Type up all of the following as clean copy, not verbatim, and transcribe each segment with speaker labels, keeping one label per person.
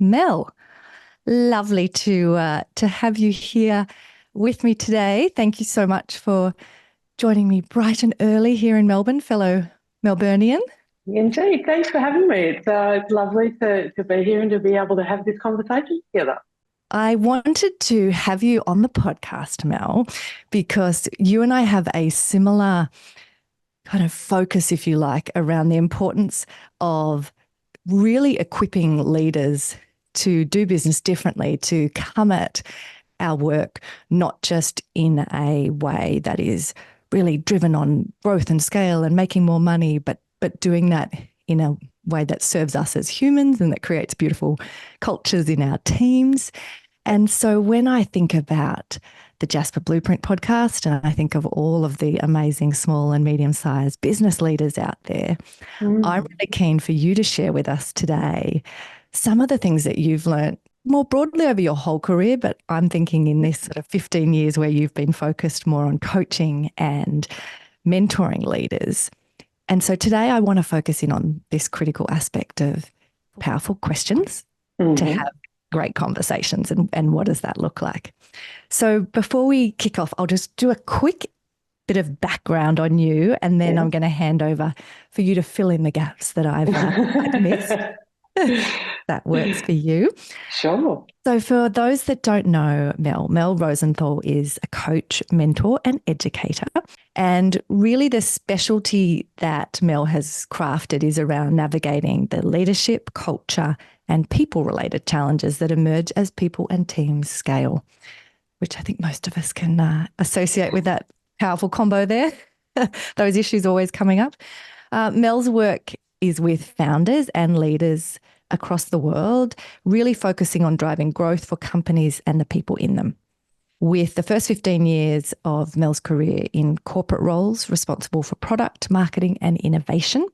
Speaker 1: Mel, lovely to have you here with me today. Thank you so much for joining me bright and early here in Melbourne, fellow Melburnian.
Speaker 2: Indeed. Thanks for having me. It's lovely to be here and to be able to have this conversation together.
Speaker 1: I wanted to have you on the podcast, Mel, because you and I have a similar kind of focus, if you like, around the importance of really equipping leaders to do business differently, to come at our work not just in a way that is really driven on growth and scale and making more money, but doing that in a way that serves us as humans and that creates beautiful cultures in our teams. And so when I think about the Jasper Blueprint podcast, and I think of all of the amazing small and medium-sized business leaders out there, I'm really keen for you to share with us today some of the things that you've learned more broadly over your whole career, but I'm thinking in this sort of 15 years where you've been focused more on coaching and mentoring leaders. And so today I want to focus in on this critical aspect of powerful questions to have great conversations, and what does that look like? So before we kick off, I'll just do a quick bit of background on you, and then I'm going to hand over for you to fill in the gaps that I've missed. That works for you.
Speaker 2: Sure.
Speaker 1: So for those that don't know Mel Rosenthal is a coach, mentor and educator. And really the specialty that Mel has crafted is around navigating the leadership, culture and people-related challenges that emerge as people and teams scale, which I think most of us can associate with that powerful combo there. Those issues always coming up. Mel's work is with founders and leaders across the world, really focusing on driving growth for companies and the people in them. With the first 15 years of Mel's career in corporate roles, responsible for product, marketing and innovation.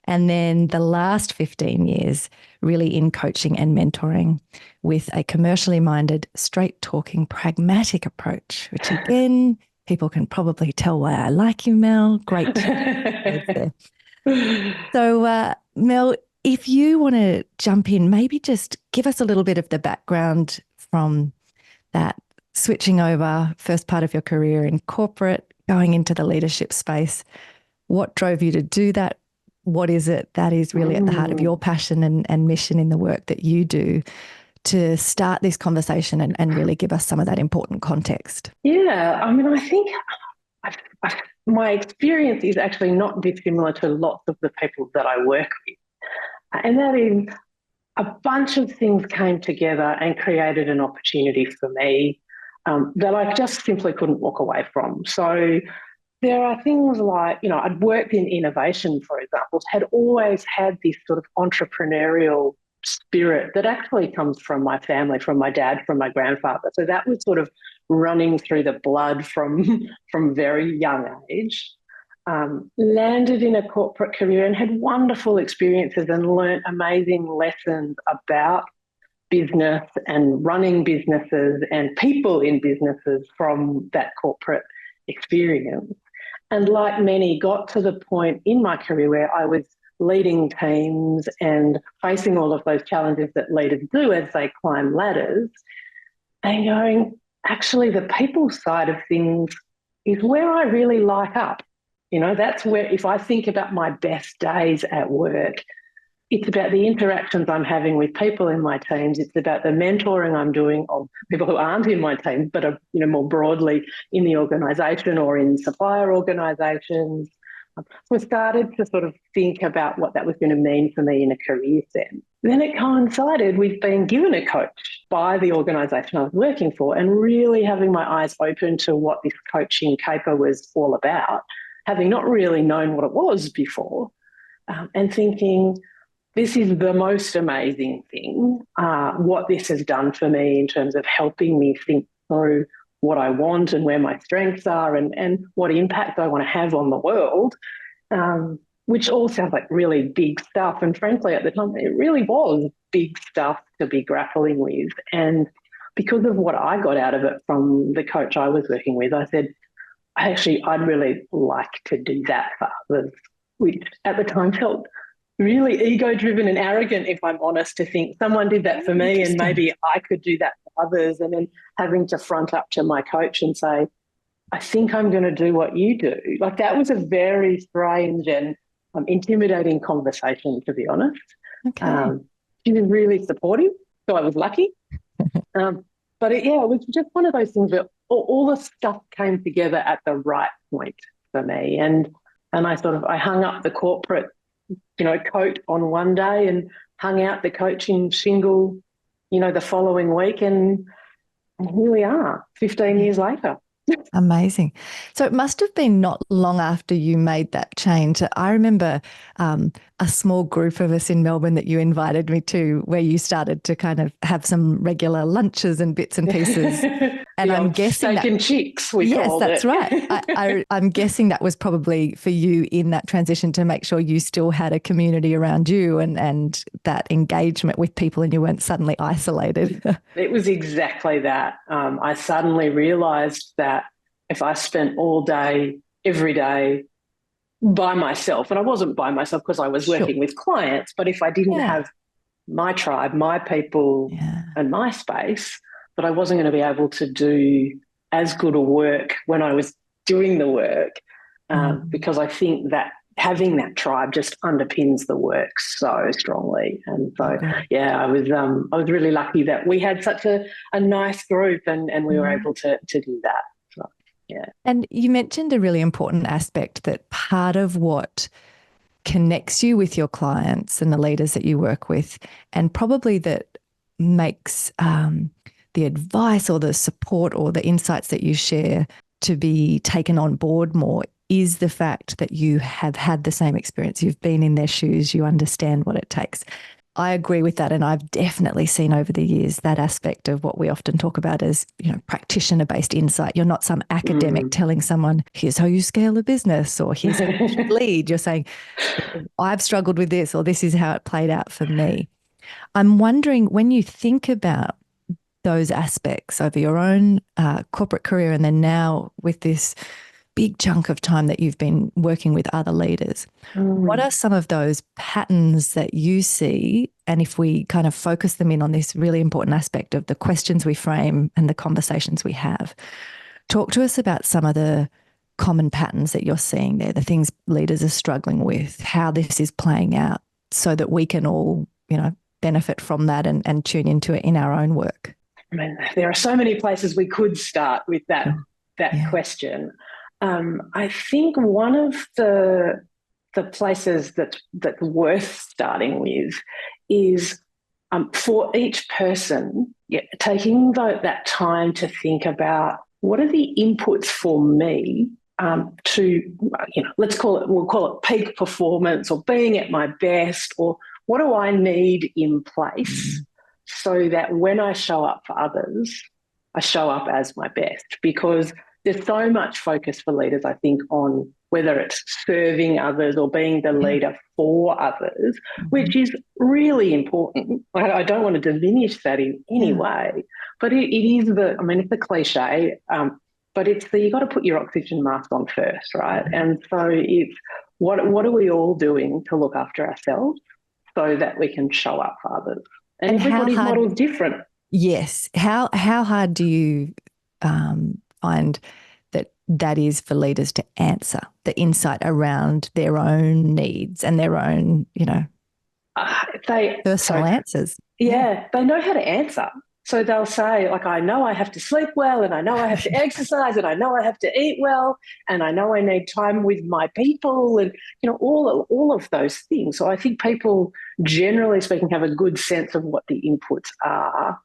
Speaker 1: And then the last 15 years really in coaching and mentoring with a commercially minded, straight talking, pragmatic approach, which again, people can probably tell why I like you, Mel. Great. So, Mel, if you want to jump in, maybe just give us a little bit of the background from that switching over first part of your career in corporate, going into the leadership space. What drove you to do that? What is it that is really at the heart of your passion and mission in the work that you do to start this conversation and really give us some of that important context?
Speaker 2: Yeah, I mean, I think my experience is actually not dissimilar to lots of the people that I work with. And that is a bunch of things came together and created an opportunity for me that I just simply couldn't walk away from. So there are things like, I'd worked in innovation, for example, had always had this sort of entrepreneurial spirit that actually comes from my family, from my dad, from my grandfather. So that was sort of running through the blood from very young age. Landed in a corporate career and had wonderful experiences and learnt amazing lessons about business and running businesses and people in businesses from that corporate experience. And like many, got to the point in my career where I was leading teams and facing all of those challenges that leaders do as they climb ladders, and going, actually, the people side of things is where I really light up. That's where, if I think about my best days at work, it's about the interactions I'm having with people in my teams. It's about the mentoring I'm doing of people who aren't in my teams, but are, more broadly in the organisation or in supplier organisations. So I started to sort of think about what that was going to mean for me in a career sense. Then it coincided with being given a coach by the organisation I was working for and really having my eyes open to what this coaching caper was all about, having not really known what it was before, and thinking, this is the most amazing thing, what this has done for me in terms of helping me think through what I want and where my strengths are and what impact I want to have on the world, which all sounds like really big stuff. And frankly, at the time, it really was big stuff to be grappling with. And because of what I got out of it from the coach I was working with, I said, actually, I'd really like to do that for others, which at the time felt really ego-driven and arrogant, if I'm honest, to think someone did that for me and maybe I could do that for others, and then having to front up to my coach and say, I think I'm going to do what you do. Like, that was a very strange and intimidating conversation, to be honest.
Speaker 1: Okay.
Speaker 2: She was really supportive, so I was lucky. But it was just one of those things where all the stuff came together at the right point for me. And I hung up the corporate, coat on one day and hung out the coaching shingle, the following week. And here we are, 15 years later.
Speaker 1: Amazing. So it must have been not long after you made that change. I remember a small group of us in Melbourne that you invited me to, where you started to kind of have some regular lunches and bits and pieces. And I'm guessing
Speaker 2: steak and chicks, we called
Speaker 1: it. Yes, that's right. I'm guessing that was probably for you in that transition to make sure you still had a community around you and that engagement with people, and you weren't suddenly isolated.
Speaker 2: It was exactly that. I suddenly realised that if I spent all day, every day by myself, and I wasn't by myself because I was working with clients, but if I didn't have my tribe, my people and my space, that I wasn't going to be able to do as good a work when I was doing the work, because I think that having that tribe just underpins the work so strongly. And so, I was really lucky that we had such a nice group and we were able to do that. So, yeah.
Speaker 1: And you mentioned a really important aspect, that part of what connects you with your clients and the leaders that you work with, and probably that makes the advice or the support or the insights that you share to be taken on board more, is the fact that you have had the same experience. You've been in their shoes, you understand what it takes. I agree with that. And I've definitely seen over the years that aspect of what we often talk about as, practitioner-based insight. You're not some academic telling someone, here's how you scale a business, or here's how you should lead. You're saying, I've struggled with this, or this is how it played out for me. I'm wondering, when you think about those aspects over your own corporate career, and then now with this big chunk of time that you've been working with other leaders, what are some of those patterns that you see? And if we kind of focus them in on this really important aspect of the questions we frame and the conversations we have, talk to us about some of the common patterns that you're seeing there, the things leaders are struggling with, how this is playing out, so that we can all, benefit from that and tune into it in our own work.
Speaker 2: I mean, there are so many places we could start with that question. I think one of the places that's worth starting with is for each person, taking that time to think about, what are the inputs for me to, we'll call it peak performance or being at my best, or what do I need in place so that when I show up for others, I show up as my best. Because there's so much focus for leaders, I think, on whether it's serving others or being the leader for others, which is really important. I don't want to diminish that in any way, but it is it's a cliche, but it's you've got to put your oxygen mask on first, right? And so it's what are we all doing to look after ourselves so that we can show up for others? And everybody's model is different.
Speaker 1: Yes. How hard do you find that is for leaders to answer the insight around their own needs and their own, personal answers?
Speaker 2: Yeah, they know how to answer. So they'll say, like, I know I have to sleep well, and I know I have to exercise, and I know I have to eat well, and I know I need time with my people, and, all of those things. So I think people, generally speaking, have a good sense of what the inputs are.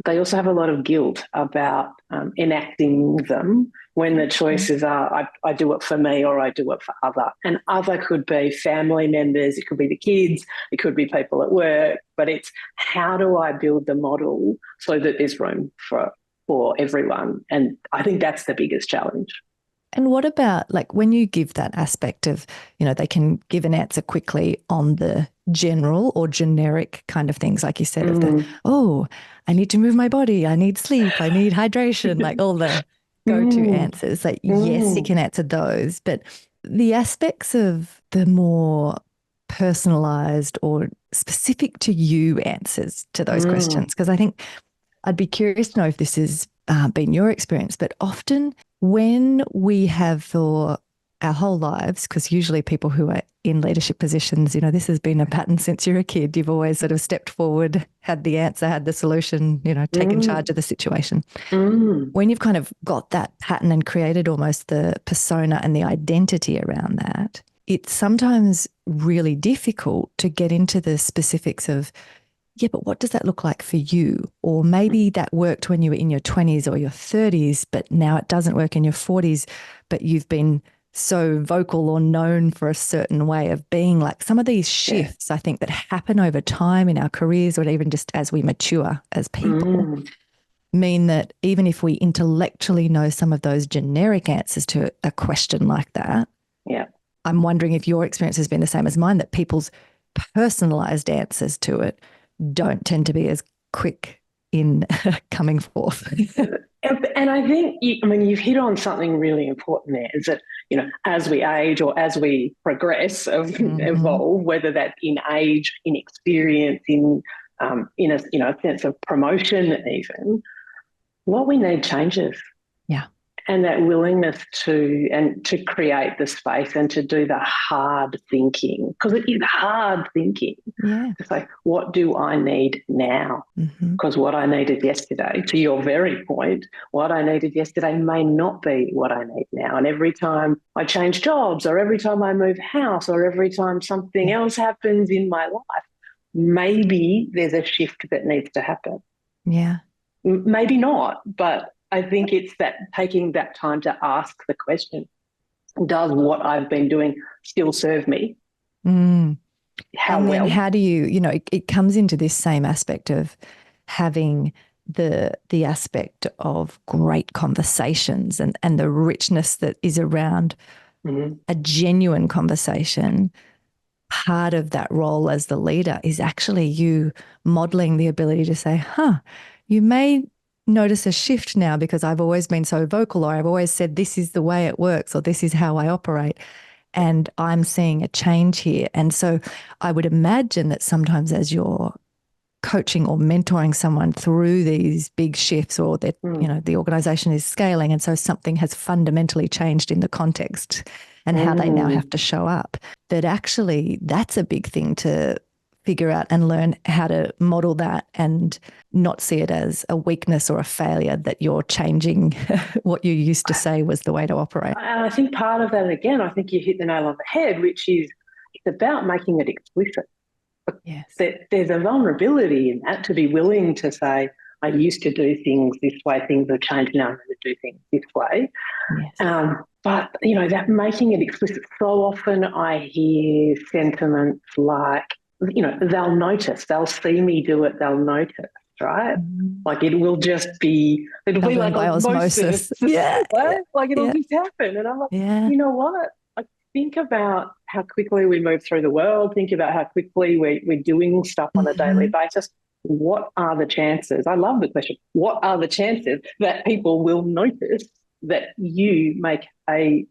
Speaker 2: They also have a lot of guilt about enacting them when the choices are, I do it for me or I do it for other. And other could be family members, it could be the kids, it could be people at work, but it's, how do I build the model so that there's room for everyone? And I think that's the biggest challenge.
Speaker 1: And what about, like, when you give that aspect of, they can give an answer quickly on the general or generic kind of things, like you said, of the, I need to move my body, I need sleep, I need hydration, like all the go-to answers. Like, yes, you can answer those, but the aspects of the more personalized or specific to you answers to those questions? Because I think I'd be curious to know if this has been your experience, but often when we have for our whole lives, because usually people who are in leadership positions, you know, this has been a pattern since you're a kid. You've always sort of stepped forward, had the answer, had the solution, you know, taken charge of the situation. When you've kind of got that pattern and created almost the persona and the identity around that, it's sometimes really difficult to get into the specifics of, yeah, but what does that look like for you? Or maybe that worked when you were in your 20s or your 30s, but now it doesn't work in your 40s, but you've been so vocal or known for a certain way of being. Like some of these shifts, I think, that happen over time in our careers or even just as we mature as people mean that even if we intellectually know some of those generic answers to a question like that, I'm wondering if your experience has been the same as mine, that people's personalized answers to it don't tend to be as quick in coming forth.
Speaker 2: And I think, you've hit on something really important there, is that, you know, as we age or as we progress, evolve, whether that's in age, in experience, in a, you know, a sense of promotion even, what we need changes. Yeah. And that willingness to create the space and to do the hard thinking, because it is hard thinking. Yeah. To say, what do I need now? Because what I needed yesterday, to your very point, what I needed yesterday may not be what I need now. And every time I change jobs or every time I move house or every time something else happens in my life, maybe there's a shift that needs to happen. Yeah. Maybe not, but I think it's that taking that time to ask the question, does what I've been doing still serve me?
Speaker 1: How do you, you know, it comes into this same aspect of having the aspect of great conversations and the richness that is around a genuine conversation. Part of that role as the leader is actually you modeling the ability to say, you may notice a shift now because I've always been so vocal, or I've always said this is the way it works, or this is how I operate, and I'm seeing a change here. And so I would imagine that sometimes as you're coaching or mentoring someone through these big shifts, or that you know, the organization is scaling, and so something has fundamentally changed in the context and how they now have to show up, that actually that's a big thing to figure out and learn how to model that and not see it as a weakness or a failure that you're changing what you used to say was the way to operate.
Speaker 2: And I think part of that, again, I think you hit the nail on the head, which is it's about making it explicit. Yes. There's a vulnerability in that, to be willing to say, I used to do things this way, things have changed, now I'm going to do things this way. Yes. But, you know, that making it explicit, so often I hear sentiments like, you know, they'll notice, they'll see me do it, they'll notice, right? Like it will just be, it'll be like osmosis. Yeah. Right? Like it'll just happen. And I'm like, you know what? Like, think about how quickly we move through the world, think about how quickly we're doing stuff on a daily basis. What are the chances? I love the question. What are the chances that people will notice that you make a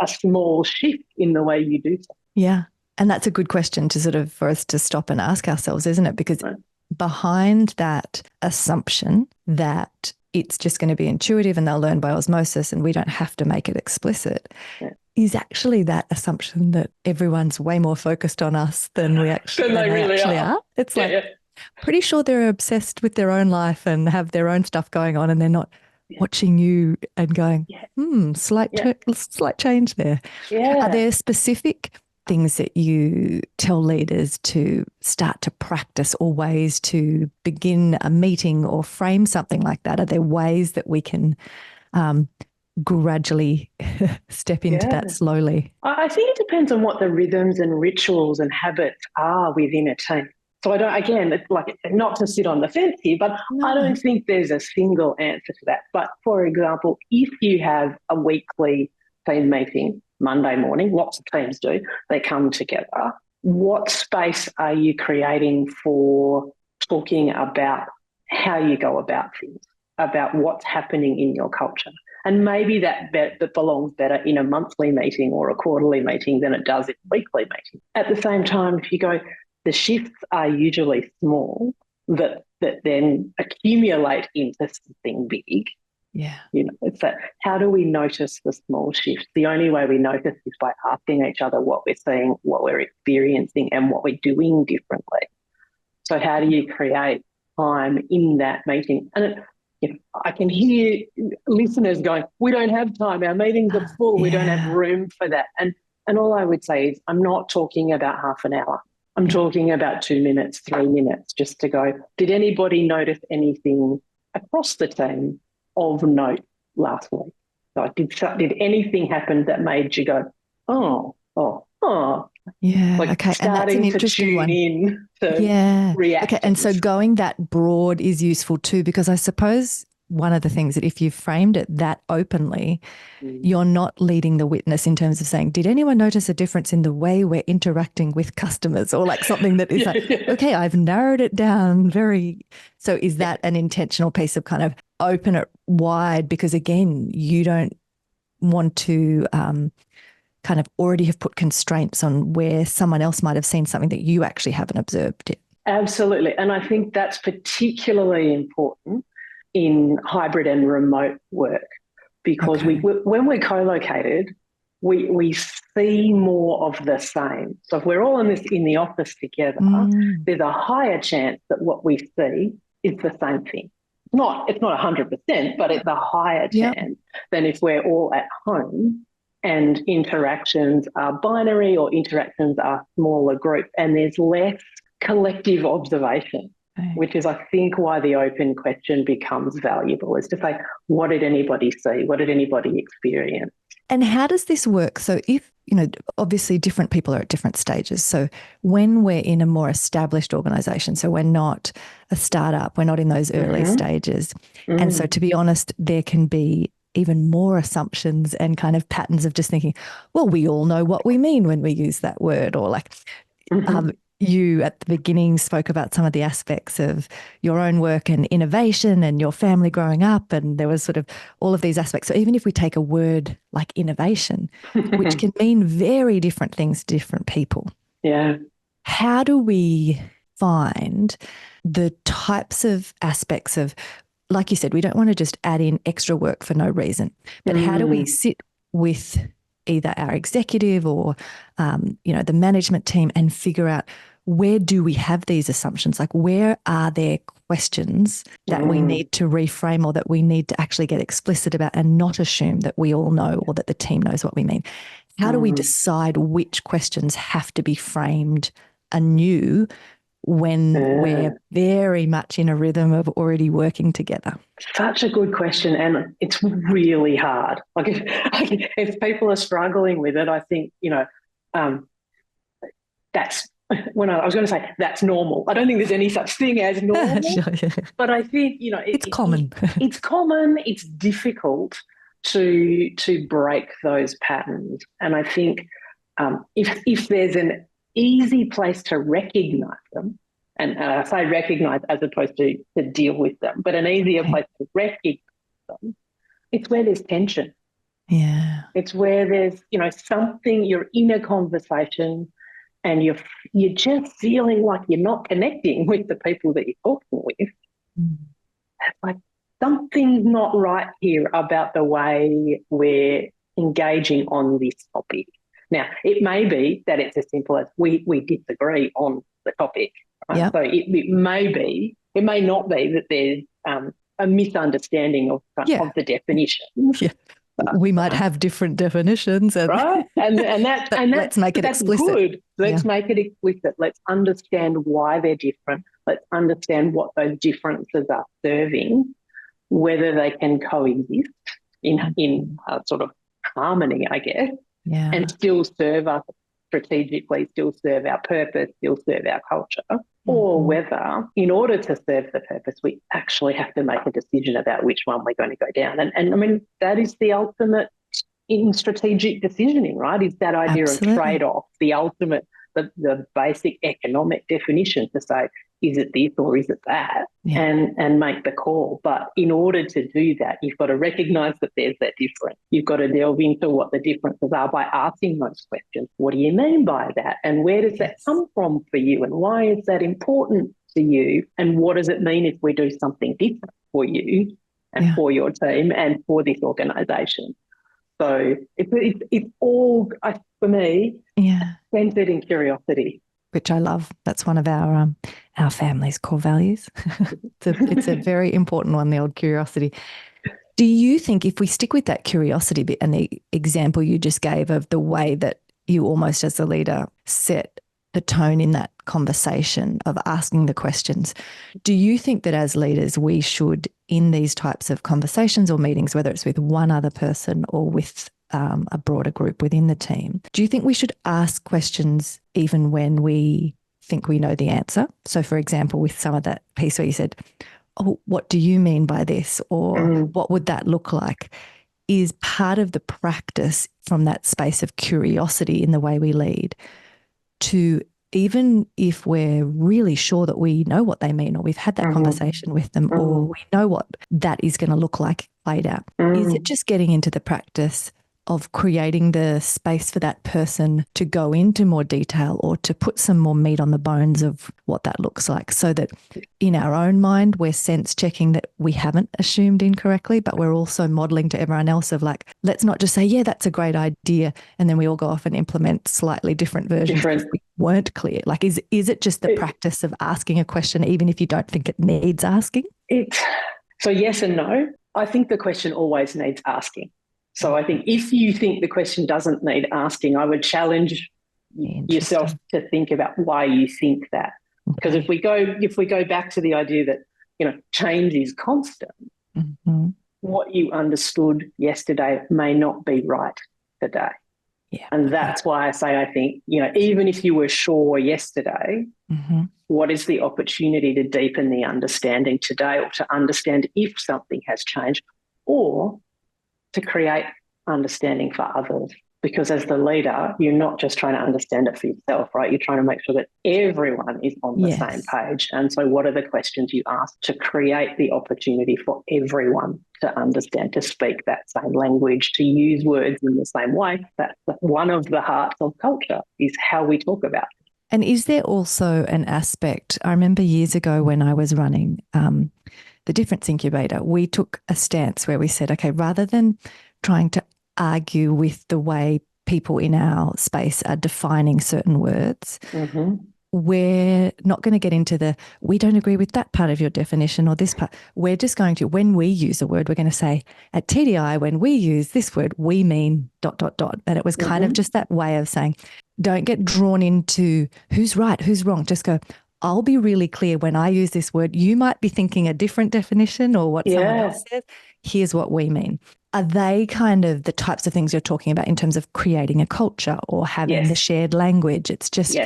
Speaker 2: small shift in the way you do so?
Speaker 1: Yeah. And that's a good question to sort of, for us to stop and ask ourselves, isn't it? Because behind that assumption that it's just going to be intuitive and they'll learn by osmosis and we don't have to make it explicit is actually that assumption that everyone's way more focused on us than we actually, are. It's like, pretty sure they're obsessed with their own life and have their own stuff going on, and they're not watching you and going, slight change there. Yeah. Are there specific things that you tell leaders to start to practice, or ways to begin a meeting or frame something like that? Are there ways that we can gradually step into that slowly?
Speaker 2: I think it depends on what the rhythms and rituals and habits are within a team. So I don't, again, it's like, not to sit on the fence here, but I don't think there's a single answer to that. But for example, if you have a weekly team meeting Monday morning, lots of teams do, they come together, what space are you creating for talking about how you go about things, about what's happening in your culture? And maybe that belongs better in a monthly meeting or a quarterly meeting than it does in a weekly meeting. At the same time, if you go, the shifts are usually small that then accumulate into something big.
Speaker 1: Yeah.
Speaker 2: It's that, how do we notice the small shifts? The only way we notice is by asking each other what we're seeing, what we're experiencing, and what we're doing differently. So how do you create time in that meeting? And I can hear listeners going, we don't have time. Our meetings are full. We don't have room for that. And all I would say is, I'm not talking about half an hour. I'm talking about 2 minutes, 3 minutes, just to go, did anybody notice anything across the team of note last week? Like, did anything happen that made you go, oh,
Speaker 1: yeah,
Speaker 2: like,
Speaker 1: okay, and that's an interesting one.
Speaker 2: In to react.
Speaker 1: Okay, and so going that broad is useful too, because I suppose one of the things that if you framed it that openly, you're not leading the witness in terms of saying, did anyone notice a difference in the way we're interacting with customers, or like something that is okay, I've narrowed it down very. So is that an intentional piece of kind of open it wide? Because again, you don't want to kind of already have put constraints on where someone else might have seen something that you actually haven't observed yet.
Speaker 2: Absolutely. And I think that's particularly important in hybrid and remote work, because when we're co-located, we see more of the same. So if we're all in the office together, there's a higher chance that what we see is the same thing. It's not 100%, but it's a higher chance than if we're all at home and interactions are binary or interactions are smaller group, and there's less collective observation, which is, I think, why the open question becomes valuable, is to say, what did anybody see? What did anybody experience?
Speaker 1: And how does this work? So if, obviously different people are at different stages. So when we're in a more established organisation, so we're not a startup, we're not in those early stages. And so to be honest, there can be even more assumptions and kind of patterns of just thinking, well, we all know what we mean when we use that word, or like you at the beginning spoke about some of the aspects of your own work and innovation and your family growing up, and there was sort of all of these aspects. So even if we take a word like innovation, which can mean very different things to different people, how do we find the types of aspects of, like you said, we don't want to just add in extra work for no reason, but how do we sit with either our executive or, the management team and figure out, where do we have these assumptions? Like, where are there questions that we need to reframe, or that we need to actually get explicit about and not assume that we all know or that the team knows what we mean? How do we decide which questions have to be framed anew when we're very much in a rhythm of already working together?
Speaker 2: Such a good question, and it's really hard. Like, if people are struggling with it, I think, that's when I was going to say that's normal. I don't think there's any such thing as normal, but I think,
Speaker 1: it's common.
Speaker 2: It's common. It's difficult to break those patterns, and I think if there's an easy place to recognise them, and I say recognise as opposed to deal with them, but an easier place to recognise them, it's where there's tension.
Speaker 1: Yeah.
Speaker 2: It's where there's, something, you're in a conversation and you're just feeling like you're not connecting with the people that you're talking with. It's like, something's not right here about the way we're engaging on this topic. Now, it may be that it's as simple as we disagree on the topic. Right? Yep. So it may not be that there's a misunderstanding of the definition.
Speaker 1: Yeah. We might have different definitions,
Speaker 2: right? And
Speaker 1: let's make it explicit.
Speaker 2: Good. Let's make it explicit. Let's understand why they're different. Let's understand what those differences are serving, whether they can coexist in sort of harmony, I guess, and still serve us strategically, still serve our purpose, still serve our culture, or whether, in order to serve the purpose, we actually have to make a decision about which one we're going to go down. And I mean, that is the ultimate in strategic decisioning, right? Is that idea of trade-off, the ultimate, the basic economic definition to say, is it this or is it that, and make the call. But in order to do that, you've got to recognise that there's that difference. You've got to delve into what the differences are by asking those questions. What do you mean by that? And where does that come from for you? And why is that important to you? And what does it mean if we do something different for you and for your team and for this organisation? So it's all, for me, centred in curiosity.
Speaker 1: Which I love. That's one of our family's core values. It's a very important one, the old curiosity. Do you think if we stick with that curiosity bit and the example you just gave of the way that you almost as a leader set the tone in that conversation of asking the questions, do you think that as leaders we should, in these types of conversations or meetings, whether it's with one other person or with a broader group within the team, do you think we should ask questions even when we think we know the answer? So, for example, with some of that piece where you said, oh, what do you mean by this? Or what would that look like? Is part of the practice from that space of curiosity in the way we lead to, even if we're really sure that we know what they mean or we've had that conversation with them or we know what that is going to look like played out, is it just getting into the practice of creating the space for that person to go into more detail or to put some more meat on the bones of what that looks like, so that in our own mind we're sense checking that we haven't assumed incorrectly, but we're also modelling to everyone else of like, let's not just say, yeah, that's a great idea, and then we all go off and implement slightly different versions because we weren't clear. Like, is it just the practice of asking a question even if you don't think it needs asking?
Speaker 2: So yes and no. I think the question always needs asking. So I think if you think the question doesn't need asking, I would challenge yourself to think about why you think that. Because if we go back to the idea that, change is constant, what you understood yesterday may not be right today. Yeah. And that's why I say, I think, even if you were sure yesterday, what is the opportunity to deepen the understanding today, or to understand if something has changed, or to create understanding for others? Because as the leader, you're not just trying to understand it for yourself, right? You're trying to make sure that everyone is on the same page. And so what are the questions you ask to create the opportunity for everyone to understand, to speak that same language, to use words in the same way? That's one of the hearts of culture, is how we talk about it.
Speaker 1: And is there also an aspect, I remember years ago when I was running the Difference Incubator, we took a stance where we said, okay, rather than trying to argue with the way people in our space are defining certain words, we're not going to get into we don't agree with that part of your definition or this part. We're just going to, when we use a word, we're going to say, at TDI, when we use this word, we mean ... And it was kind of just that way of saying, don't get drawn into who's right, who's wrong. Just go, I'll be really clear when I use this word. You might be thinking a different definition or what someone else says. Here's what we mean. Are they kind of the types of things you're talking about in terms of creating a culture or having the shared language? It's just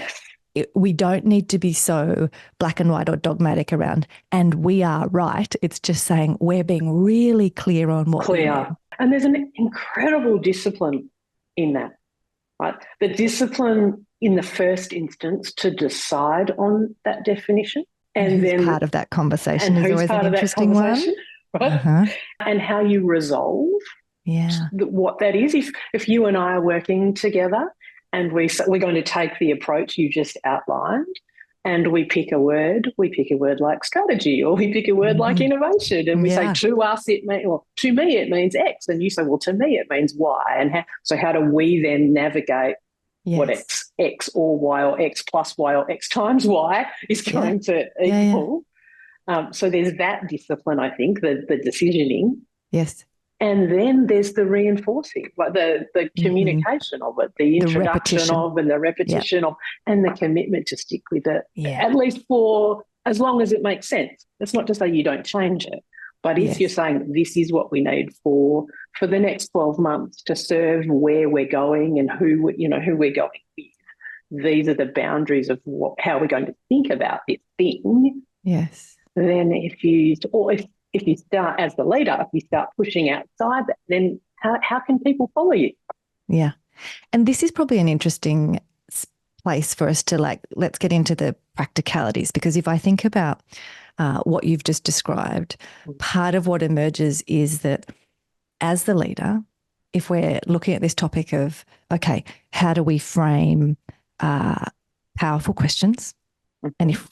Speaker 1: we don't need to be so black and white or dogmatic around, and we are right. It's just saying we're being really clear on what we mean.
Speaker 2: And there's an incredible discipline in that, right? The discipline in the first instance to decide on that definition.
Speaker 1: And then part of that conversation is always an interesting one.
Speaker 2: Right? And how you resolve what that is. If you and I are working together and we're going to take the approach you just outlined, and we pick a word like strategy, or we pick a word like innovation, and we say to us to me it means X, and you say, well, to me it means Y, and how do we then navigate what X or Y or X plus Y or X times Y is going to equal? So there's that discipline, I think, the decisioning.
Speaker 1: Yes.
Speaker 2: And then there's the reinforcing, like the communication of it, the introduction of and the repetition of, and the commitment to stick with it, at least for as long as it makes sense. It's not to say you don't change it, but if you're saying this is what we need for the next 12 months to serve where we're going and who we're going with, these are the boundaries of how we're going to think about this thing.
Speaker 1: Yes.
Speaker 2: Then if you start as the leader, if you start pushing outside that, then how can people follow you?
Speaker 1: Yeah. And this is probably an interesting place for us to let's get into the practicalities, because if I think about what you've just described, part of what emerges is that as the leader, if we're looking at this topic of, okay, how do we frame powerful questions? And if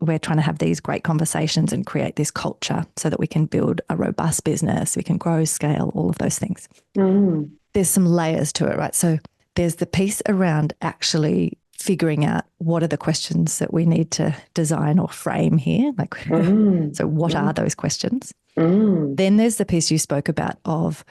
Speaker 1: we're trying to have these great conversations and create this culture so that we can build a robust business, we can grow, scale, all of those things. There's some layers to it, right? So there's the piece around actually figuring out what are the questions that we need to design or frame here. So what are those questions? Then there's the piece you spoke about of,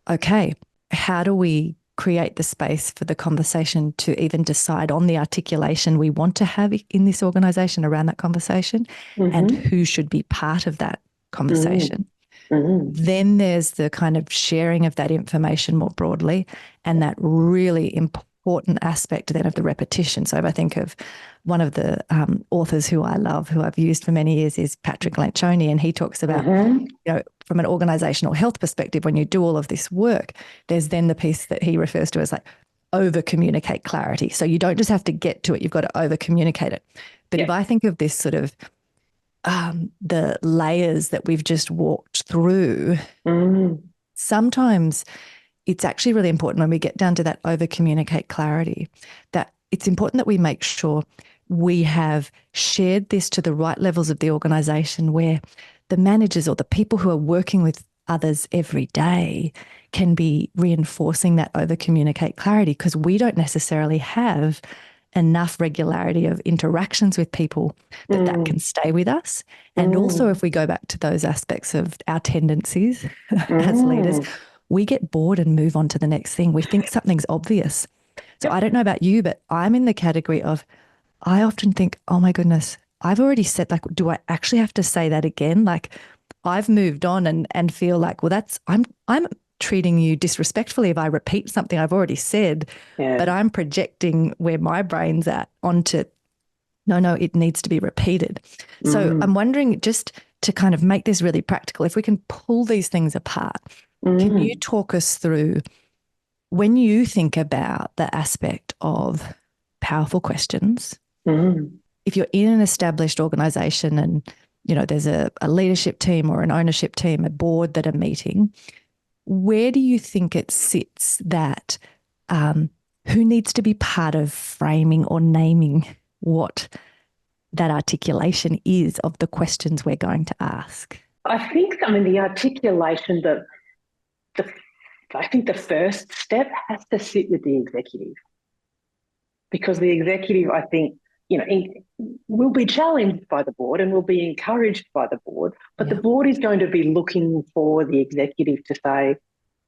Speaker 1: okay, how do we create the space for the conversation to even decide on the articulation we want to have in this organisation around that conversation, and who should be part of that conversation. Then there's the kind of sharing of that information more broadly, and that really important aspect then of the repetition. So if I think of one of the authors who I love, who I've used for many years, is Patrick Lencioni, and he talks about, from an organizational health perspective, when you do all of this work, there's then the piece that he refers to as over-communicate clarity. So you don't just have to get to it, you've got to over-communicate it. But if I think of this sort of the layers that we've just walked through, sometimes it's actually really important when we get down to that over-communicate clarity, that it's important that we make sure we have shared this to the right levels of the organisation, where the managers or the people who are working with others every day can be reinforcing that over-communicate clarity, because we don't necessarily have enough regularity of interactions with people that can stay with us. And also, if we go back to those aspects of our tendencies as leaders, we get bored and move on to the next thing. We think something's obvious. So I don't know about you, but I'm in the category of, I often think, oh my goodness, I've already said, do I actually have to say that again? I've moved on and feel like, well, I'm treating you disrespectfully if I repeat something I've already said, but I'm projecting where my brain's at onto, no, it needs to be repeated. So I'm wondering, just to kind of make this really practical, if we can pull these things apart, can you talk us through, when you think about the aspect of powerful questions, if you're in an established organisation and, there's a leadership team or an ownership team, a board that are meeting, where do you think it sits that who needs to be part of framing or naming what that articulation is of the questions we're going to ask?
Speaker 2: I think, the articulation, I think the first step has to sit with the executive, because the executive, I think, will be challenged by the board and will be encouraged by the board, but the board is going to be looking for the executive to say,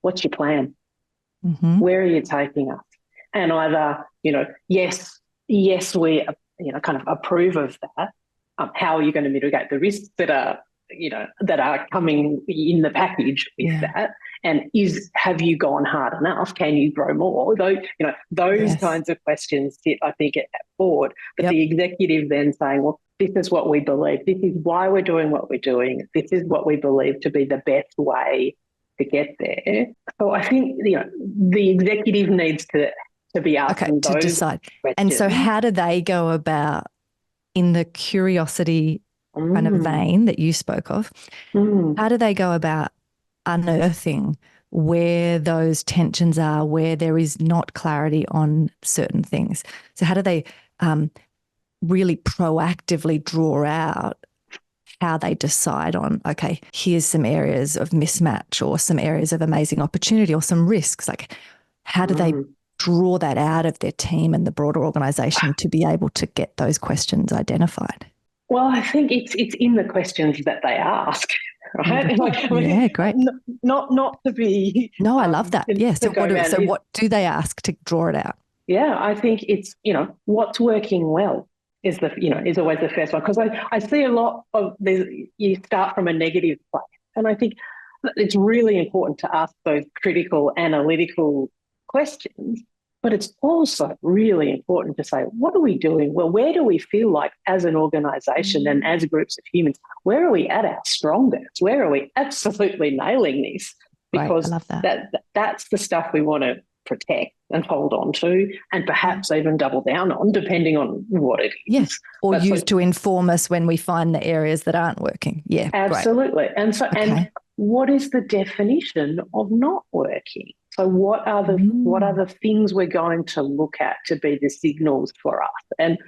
Speaker 2: what's your plan? Where are you taking us? And either, yes, we, kind of approve of that. How are you going to mitigate the risks that are, that are coming in the package with that? And have you gone hard enough? Can you grow more? Those kinds of questions sit, I think, at that board. But the executive then saying, well, this is what we believe. This is why we're doing what we're doing. This is what we believe to be the best way to get there. So I think, the executive needs to be asking those
Speaker 1: to decide.
Speaker 2: questions.
Speaker 1: And so how do they go about, in the curiosity kind of vein that you spoke of, how do they go about unearthing where those tensions are, where there is not clarity on certain things? So how do they really proactively draw out how they decide on, okay, here's some areas of mismatch or some areas of amazing opportunity or some risks? How do they draw that out of their team and the broader organisation to be able to get those questions identified?
Speaker 2: Well, I think it's in the questions that they ask, right?
Speaker 1: Great.
Speaker 2: Not to be.
Speaker 1: No, I love that. Yeah. So what do they ask to draw it out?
Speaker 2: Yeah, I think it's, what's working well is always the first one, because I see a lot of these. You start from a negative place, and I think it's really important to ask those critical, analytical questions. But it's also really important to say, what are we doing? Well, where do we feel like as an organisation and as groups of humans, where are we at our strongest? Where are we absolutely nailing this? Because
Speaker 1: I love that.
Speaker 2: That's the stuff we want to protect and hold on to, and perhaps even double down on, depending on what it is.
Speaker 1: Yes, or use to inform us when we find the areas that aren't working. Yeah,
Speaker 2: absolutely.
Speaker 1: Great.
Speaker 2: And so, and what is the definition of not working? So what are the things we're going to look at to be the signals for us? And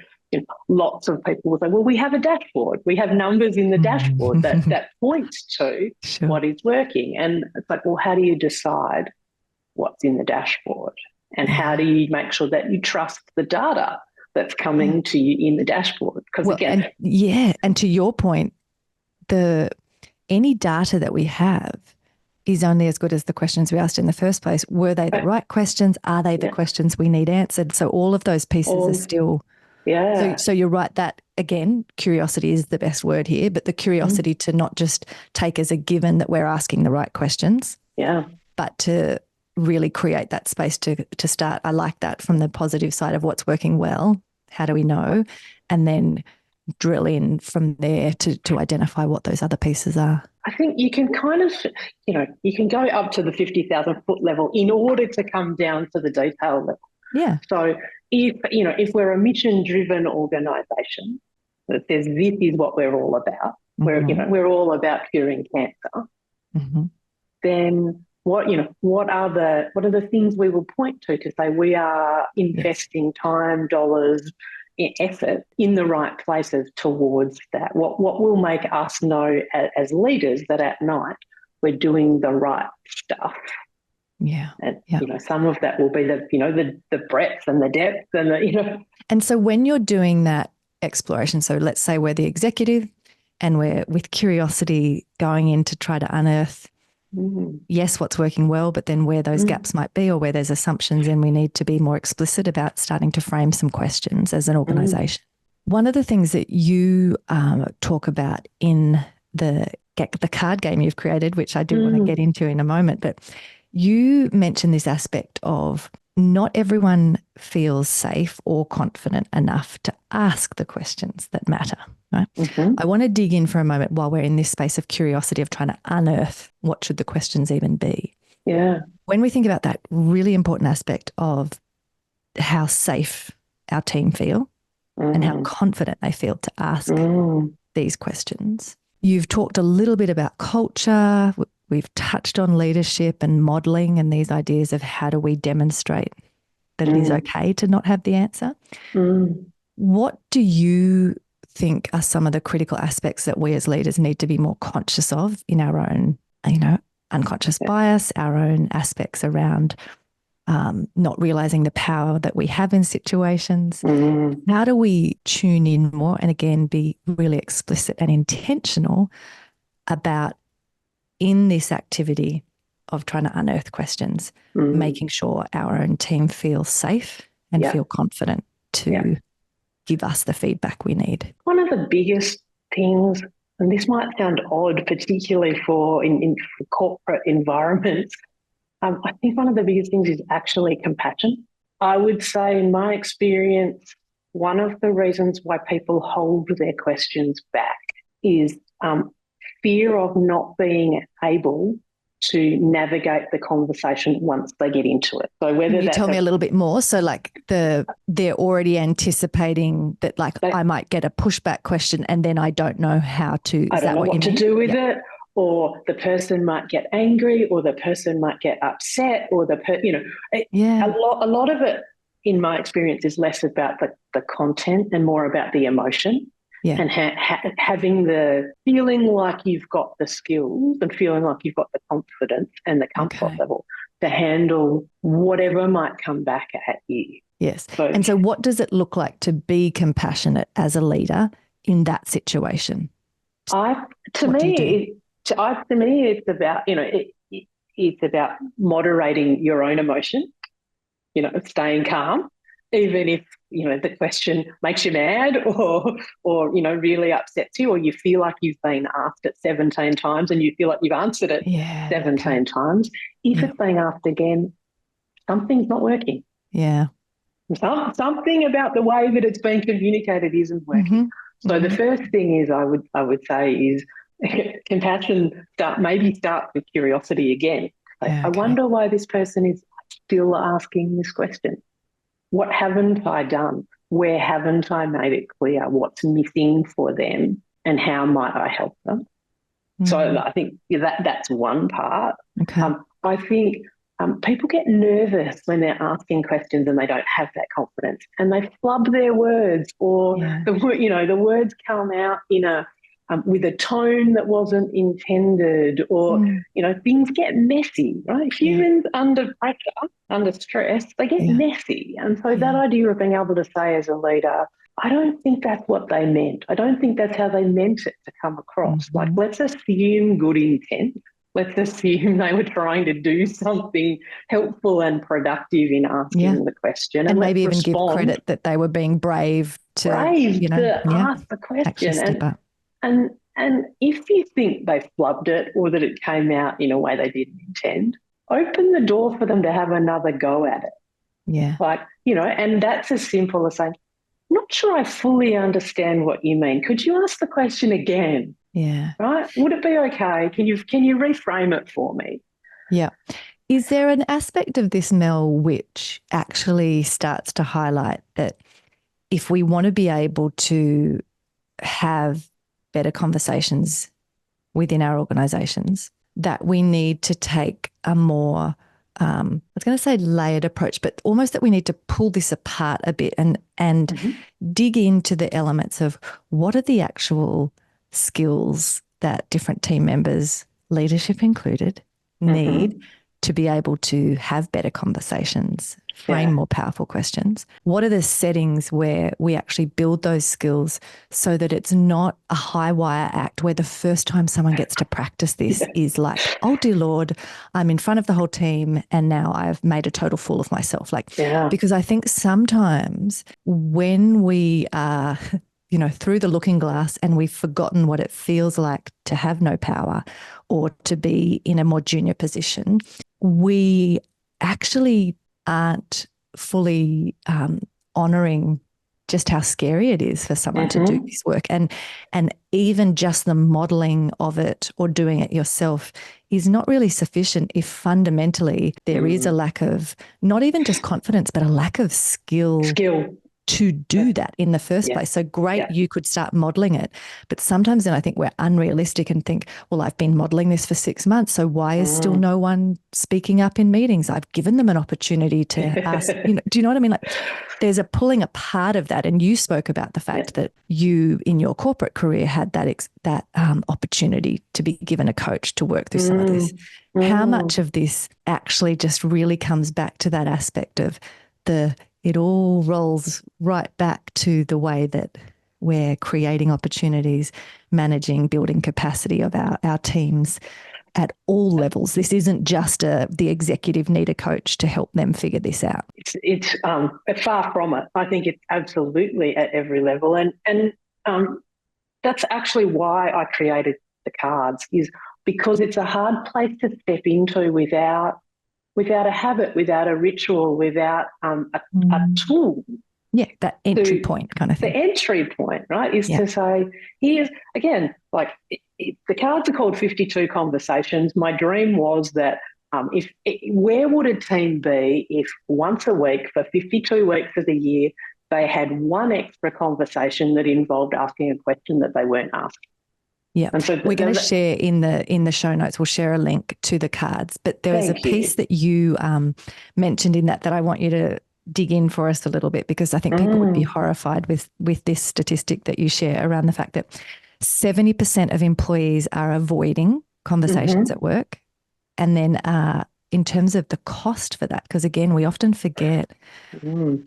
Speaker 2: lots of people will say, well, we have a dashboard. We have numbers in the dashboard that points to what is working. And it's like, well, how do you decide what's in the dashboard? And how do you make sure that you trust the data that's coming to you in the dashboard? Because
Speaker 1: and to your point, any data that we have is only as good as the questions we asked in the first place. Were they the right questions? Are they the questions we need answered? So all of those pieces are still... Yeah. So you're right that, again, curiosity is the best word here, but the curiosity to not just take as a given that we're asking the right questions, but to really create that space to start. I like that, from the positive side of what's working well. How do we know? And then drill in from there to identify what those other pieces are.
Speaker 2: I think you can kind of, you can go up to the 50,000 foot level in order to come down to the detail level.
Speaker 1: Yeah.
Speaker 2: So if we're a mission-driven organisation that says this is what we're all about, we're all about curing cancer, then what are the things we will point to say we are investing time, dollars, effort in the right places towards that? What will make us know as leaders that at night we're doing the right stuff?
Speaker 1: Yeah.
Speaker 2: And some of that will be the breadth and the depth and
Speaker 1: And so when you're doing that exploration, so let's say we're the executive and we're with curiosity going in to try to unearth yes, what's working well, but then where those gaps might be or where there's assumptions, and we need to be more explicit about starting to frame some questions as an organisation. One of the things that you talk about in the card game you've created, which I do want to get into in a moment, but you mentioned this aspect of not everyone feels safe or confident enough to ask the questions that matter, right? I want to dig in for a moment while we're in this space of curiosity of trying to unearth what should the questions even be.
Speaker 2: Yeah.
Speaker 1: When we think about that really important aspect of how safe our team feel and how confident they feel to ask these questions, you've talked a little bit about culture. We've touched on leadership and modelling and these ideas of how do we demonstrate that it is okay to not have the answer. What do you think are some of the critical aspects that we as leaders need to be more conscious of in our own, unconscious bias, our own aspects around not realising the power that we have in situations? How do we tune in more and, again, be really explicit and intentional about, in this activity of trying to unearth questions, making sure our own team feels safe and feel confident to give us the feedback we need?
Speaker 2: One of the biggest things, and this might sound odd, particularly for corporate environments, I think one of the biggest things is actually compassion. I would say, in my experience, one of the reasons why people hold their questions back is fear of not being able to navigate the conversation once they get into it. So whether
Speaker 1: Can you tell me a little bit more? So they're already anticipating that I might get a pushback question and then I don't know how to.
Speaker 2: I don't know what to do with it, or the person might get angry, or the person might get upset, or a lot of it, in my experience, is less about the content and more about the emotion. Yeah. And having the feeling like you've got the skills and feeling like you've got the confidence and the comfort level to handle whatever might come back at you.
Speaker 1: Yes. So what does it look like to be compassionate as a leader in that situation?
Speaker 2: To me, it's about, it's about moderating your own emotion, staying calm, even if, the question makes you mad or really upsets you, or you feel like you've been asked it 17 times and you feel like you've answered it 17 times. If it's being asked again, something's not working.
Speaker 1: Yeah.
Speaker 2: Something about the way that it's being communicated isn't working. So the first thing is I would say is compassion starts with curiosity again. I wonder why this person is still asking this question. What haven't I done? Where haven't I made it clear what's missing for them and how might I help them? So I think that's one part.
Speaker 1: Okay.
Speaker 2: I think people get nervous when they're asking questions and they don't have that confidence and they flub their words, or the words come out in with a tone that wasn't intended, or things get messy, right? Humans under pressure, under stress, they get messy. And so that idea of being able to say as a leader, I don't think that's what they meant. I don't think that's how they meant it to come across. Like, let's assume good intent. Let's assume they were trying to do something helpful and productive in asking the question.
Speaker 1: And maybe even give credit that they were being brave to
Speaker 2: ask the question.
Speaker 1: Step up.
Speaker 2: And if you think they flubbed it or that it came out in a way they didn't intend, open the door for them to have another go at it.
Speaker 1: Yeah.
Speaker 2: And that's as simple as saying, not sure I fully understand what you mean. Could you ask the question again?
Speaker 1: Yeah.
Speaker 2: Right? Would it be okay? Can you reframe it for me?
Speaker 1: Yeah. Is there an aspect of this, Mel, which actually starts to highlight that if we want to be able to have better conversations within our organisations, that we need to take a more I was going to say layered approach, but almost that we need to pull this apart a bit and dig into the elements of what are the actual skills that different team members, leadership included, need to be able to have better conversations, frame more powerful questions. What are the settings where we actually build those skills so that it's not a high wire act where the first time someone gets to practice this is like, oh dear Lord, I'm in front of the whole team and now I've made a total fool of myself. Because I think sometimes when we are through the looking glass and we've forgotten what it feels like to have no power or to be in a more junior position, we actually aren't fully honouring just how scary it is for someone to do this work. And even just the modelling of it or doing it yourself is not really sufficient if fundamentally there is a lack of not even just confidence, but a lack of skill to do that in the first place. So great, you could start modelling it. But sometimes then I think we're unrealistic and think, well, I've been modelling this for 6 months, so why is still no one speaking up in meetings? I've given them an opportunity to ask, do you know what I mean? Like there's a pulling apart of that. And you spoke about the fact that you in your corporate career had that opportunity to be given a coach to work through some of this. How much of this actually just really comes back to that aspect of it all rolls right back to the way that we're creating opportunities, managing, building capacity of our teams at all levels. This isn't just the executive need a coach to help them figure this out.
Speaker 2: It's far from it. I think it's absolutely at every level. And that's actually why I created the cards, is because it's a hard place to step into without a habit, without a ritual, without a tool.
Speaker 1: Yeah, that entry point kind of thing.
Speaker 2: The entry point, right, is to say, here's, again, the cards are called 52 conversations. My dream was that where would a team be if once a week for 52 weeks of the year they had one extra conversation that involved asking a question that they weren't asked?
Speaker 1: Yeah, so we're going to share in the show notes. We'll share a link to the cards. But there was a piece that you mentioned in that I want you to dig in for us a little bit, because I think people would be horrified with this statistic that you share around the fact that 70% of employees are avoiding conversations at work, and then in terms of the cost for that, because again, we often forget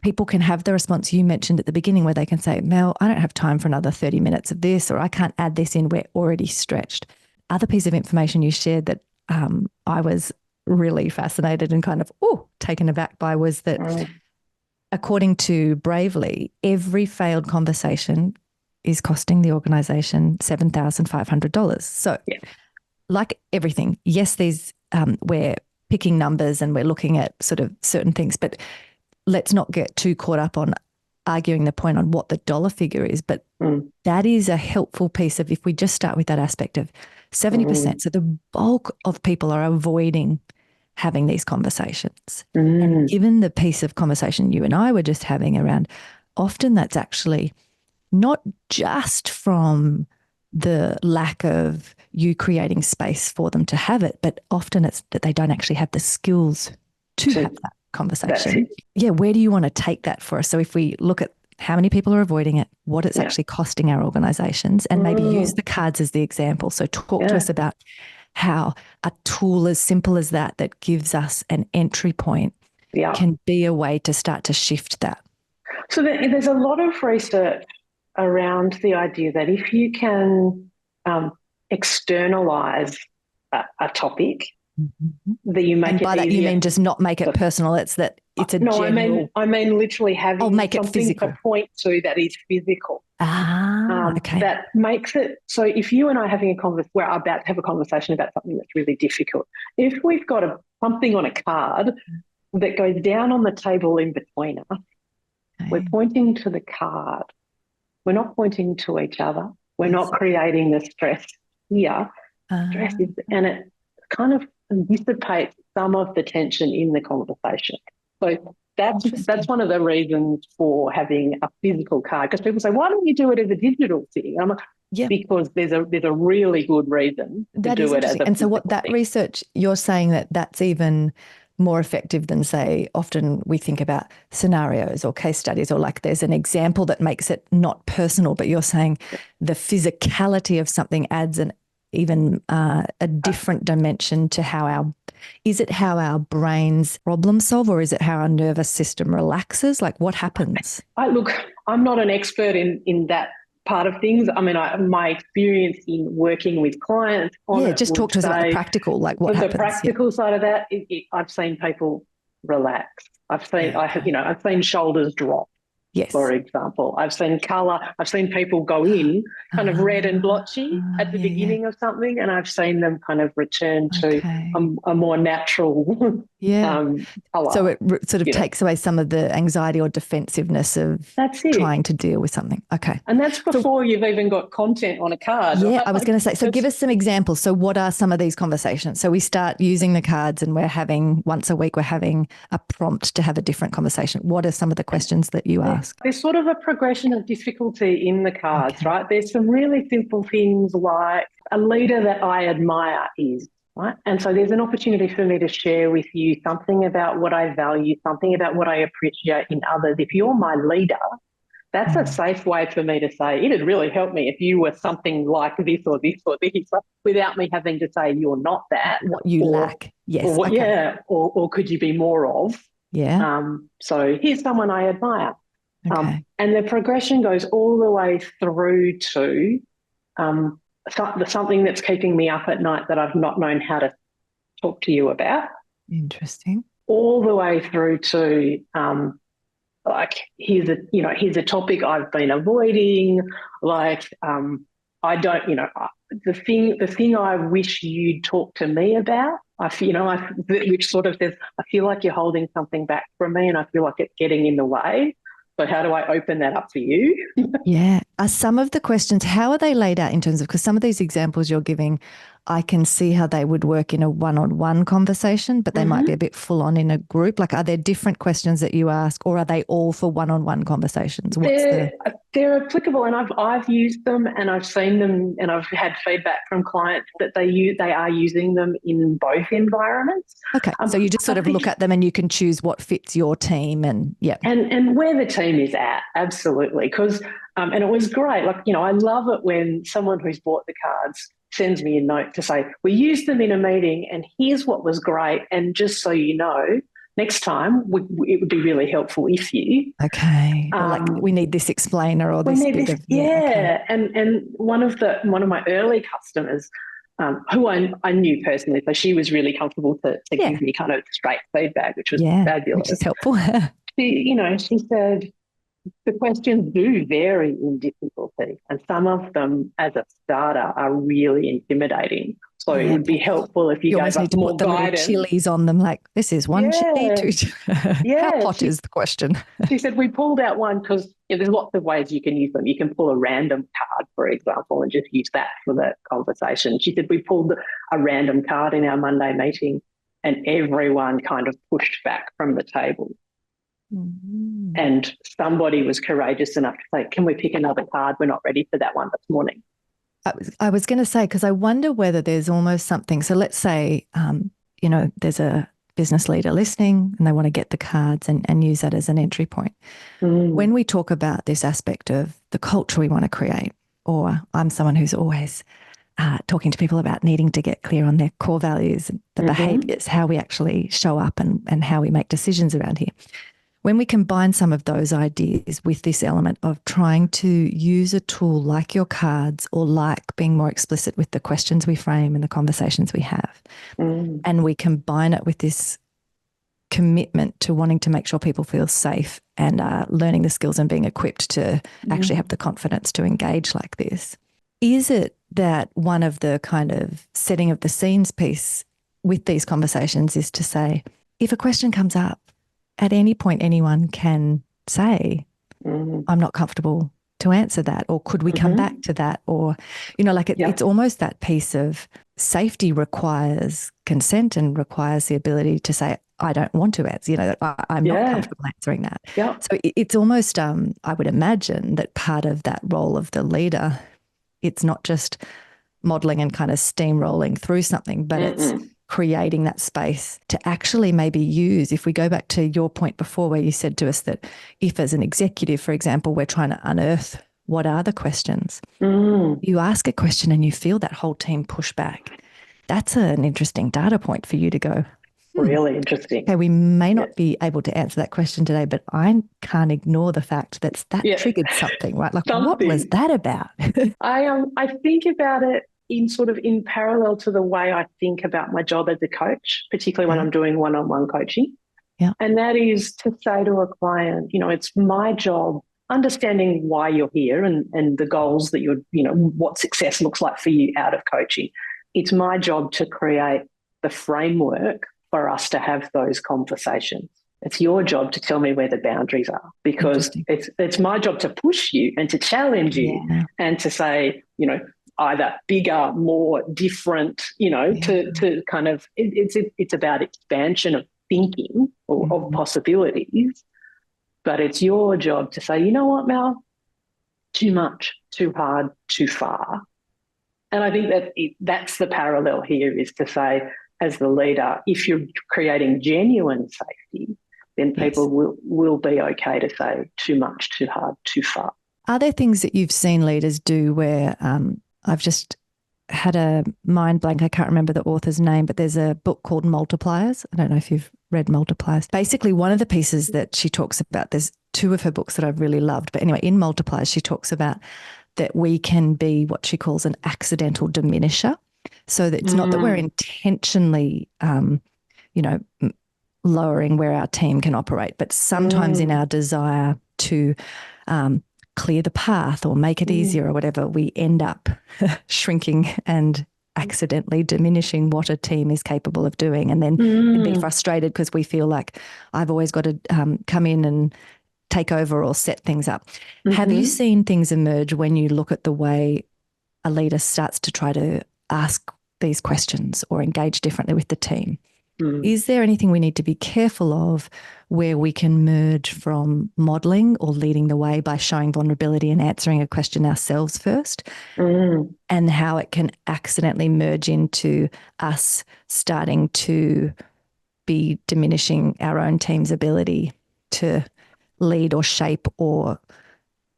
Speaker 1: people can have the response you mentioned at the beginning where they can say, Mel, I don't have time for another 30 minutes of this, or I can't add this in, we're already stretched. Other piece of information you shared that I was really fascinated and kind of taken aback by was that according to Bravely, every failed conversation is costing the organisation $7,500. So like everything, yes, we're picking numbers and we're looking at sort of certain things, but let's not get too caught up on arguing the point on what the dollar figure is. But that is a helpful piece of, if we just start with that aspect of 70%. So the bulk of people are avoiding having these conversations. And given the piece of conversation you and I were just having around, often that's actually not just from the lack of you creating space for them to have it, but often it's that they don't actually have the skills to have that conversation. Yeah, where do you want to take that for us? So if we look at how many people are avoiding it, what it's actually costing our organizations, and maybe use the cards as the example. So talk to us about how a tool as simple as that gives us an entry point can be a way to start to shift that.
Speaker 2: So there's a lot of research around the idea that if you can externalize a topic, that you make
Speaker 1: and by that you mean just not make it personal. It's that it's a general.
Speaker 2: I mean literally having
Speaker 1: make it
Speaker 2: something
Speaker 1: physical.
Speaker 2: to point to that is physical.
Speaker 1: Okay.
Speaker 2: That makes it so. If you and I are having a conversation, we're about to have a conversation about something that's really difficult. If we've got something on a card that goes down on the table in between us, we're pointing to the card. We're not pointing to each other. We're not creating the stress here. Stress is, and it kind of dissipates some of the tension in the conversation. So that's one of the reasons for having a physical card. Because people say, why don't you do it as a digital thing? And I'm like, because there's a really good reason to do it as a
Speaker 1: And so what
Speaker 2: physical
Speaker 1: that
Speaker 2: thing.
Speaker 1: research, you're saying that's even more effective than, say, often we think about scenarios or case studies, or like there's an example that makes it not personal, but you're saying the physicality of something adds an even a different dimension to how our brains problem solve, or is it how our nervous system relaxes? Like what happens?
Speaker 2: Look, I'm not an expert in that part of things. I mean, my experience in working with clients
Speaker 1: just talk to us about the practical, like what happens.
Speaker 2: The practical side of that, I've seen people relax. I've seen shoulders drop. Yes. For example, I've seen colour. I've seen people go in kind of red and blotchy at the beginning of something, and I've seen them kind of return to a more natural colour.
Speaker 1: So it sort of takes away some of the anxiety or defensiveness of trying to deal with something. Okay.
Speaker 2: And that's before you've even got content on a card.
Speaker 1: Yeah,
Speaker 2: right?
Speaker 1: I was going to say, so give us some examples. So what are some of these conversations? So we start using the cards and once a week, we're having a prompt to have a different conversation. What are some of the questions that you ask?
Speaker 2: There's sort of a progression of difficulty in the cards, right? There's some really simple things like a leader that I admire is, right? And so there's an opportunity for me to share with you something about what I value, something about what I appreciate in others. If you're my leader, that's a safe way for me to say, it'd really help me if you were something like this or this or this, without me having to say you're not that.
Speaker 1: What you lack. Yes.
Speaker 2: Or could you be more of?
Speaker 1: Yeah.
Speaker 2: So here's someone I admire. And the progression goes all the way through to something that's keeping me up at night that I've not known how to talk to you about.
Speaker 1: Interesting.
Speaker 2: All the way through to here's a topic I've been avoiding. Like I don't, the thing I wish you'd talk to me about. Which sort of says, I feel like you're holding something back from me, and I feel like it's getting in the way. So how do I open that up for you?
Speaker 1: Yeah. Are some of the questions, how are they laid out in terms of, because some of these examples you're giving, I can see how they would work in a one-on-one conversation, but they might be a bit full on in a group. Like, are there different questions that you ask, or are they all for one-on-one conversations?
Speaker 2: They're applicable, and I've used them, and I've seen them, and I've had feedback from clients that they are using them in both environments.
Speaker 1: Okay, so you just sort of look at them and you can choose what fits your team, and
Speaker 2: and where the team is at, absolutely. Because and it was great. Like, I love it when someone who's bought the cards sends me a note to say, we used them in a meeting and here's what was great. And just so you know, next time it would be really helpful if you.
Speaker 1: Okay. Like we need this explainer or this bit of.
Speaker 2: Yeah. Okay. And one of my early customers, who I knew personally, so she was really comfortable to give me kind of straight feedback, which was fabulous.
Speaker 1: Which is helpful.
Speaker 2: She said, the questions do vary in difficulty, and some of them as a starter are really intimidating. So it would be helpful if you gave us more
Speaker 1: put the
Speaker 2: guidance.
Speaker 1: Little chilies on them, like, this is one chili, two. How hot is the question?
Speaker 2: She said, we pulled out one because there's lots of ways you can use them. You can pull a random card, for example, and just use that for the conversation. She said, we pulled a random card in our Monday meeting, and everyone kind of pushed back from the table. And somebody was courageous enough to say, can we pick another card? We're not ready for that one this morning.
Speaker 1: I was going to say, because I wonder whether there's almost something. So let's say, there's a business leader listening and they want to get the cards and use that as an entry point. When we talk about this aspect of the culture we want to create, or I'm someone who's always talking to people about needing to get clear on their core values, the behaviors, how we actually show up and how we make decisions around here. When we combine some of those ideas with this element of trying to use a tool like your cards or like being more explicit with the questions we frame and the conversations we have, and we combine it with this commitment to wanting to make sure people feel safe and learning the skills and being equipped to actually have the confidence to engage like this, is it that one of the kind of setting of the scenes piece with these conversations is to say, if a question comes up, at any point, anyone can say, I'm not comfortable to answer that, or could we come back to that? Or, it's almost that piece of safety requires consent and requires the ability to say, I don't want to answer, I'm not comfortable answering that. So it's almost, I would imagine that part of that role of the leader, it's not just modeling and kind of steamrolling through something, but it's creating that space to actually maybe use, if we go back to your point before where you said to us that if as an executive, for example, we're trying to unearth what are the questions, you ask a question and you feel that whole team push back. That's an interesting data point for you to go,
Speaker 2: really interesting.
Speaker 1: Okay, we may not be able to answer that question today, but I can't ignore the fact that triggered something, right? Like, what was that about?
Speaker 2: I think about it in parallel to the way I think about my job as a coach, particularly when I'm doing one-on-one coaching.
Speaker 1: Yeah.
Speaker 2: And that is to say to a client, it's my job understanding why you're here and the goals that what success looks like for you out of coaching. It's my job to create the framework for us to have those conversations. It's your job to tell me where the boundaries are, because it's my job to push you and to challenge you and to say, either bigger, more different, to kind of, it's about expansion of thinking or of possibilities. But it's your job to say, you know what, Mel, too much, too hard, too far. And I think that that's the parallel here, is to say, as the leader, if you're creating genuine safety, then people will be okay to say too much, too hard, too far.
Speaker 1: Are there things that you've seen leaders do where I've just had a mind blank, I can't remember the author's name, but there's a book called Multipliers. I don't know if you've read Multipliers. Basically, one of the pieces that she talks about, there's two of her books that I've really loved. But anyway, in Multipliers, she talks about that we can be what she calls an accidental diminisher. So that it's not that we're intentionally, lowering where our team can operate, but sometimes in our desire to clear the path or make it easier or whatever, we end up shrinking and accidentally diminishing what a team is capable of doing, and then be frustrated because we feel like I've always got to come in and take over or set things up. Have you seen things emerge when you look at the way a leader starts to try to ask these questions or engage differently with the team? Is there anything we need to be careful of where we can merge from modelling or leading the way by showing vulnerability and answering a question ourselves first, and how it can accidentally merge into us starting to be diminishing our own team's ability to lead or shape or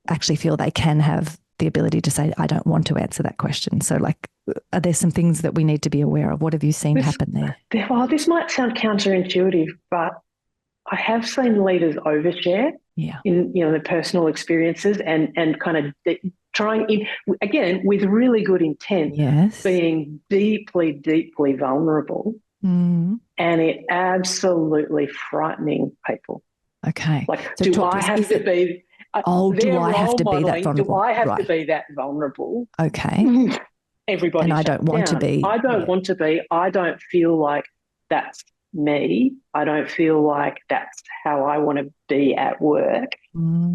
Speaker 1: actually feel they can have the ability to say, I don't want to answer that question? So are there some things that we need to be aware of? What have you seen happen there?
Speaker 2: Well, this might sound counterintuitive, but I have seen leaders overshare in their personal experiences and kind of trying, again, with really good intent, being deeply, deeply vulnerable, and it absolutely frightening people.
Speaker 1: Okay.
Speaker 2: So do I have to be...
Speaker 1: do I have to be that vulnerable?
Speaker 2: Do I have to be that vulnerable?
Speaker 1: Okay.
Speaker 2: Everybody,
Speaker 1: and I don't want to be.
Speaker 2: I don't want to be. I don't feel like that's me. I don't feel like that's how I want to be at work.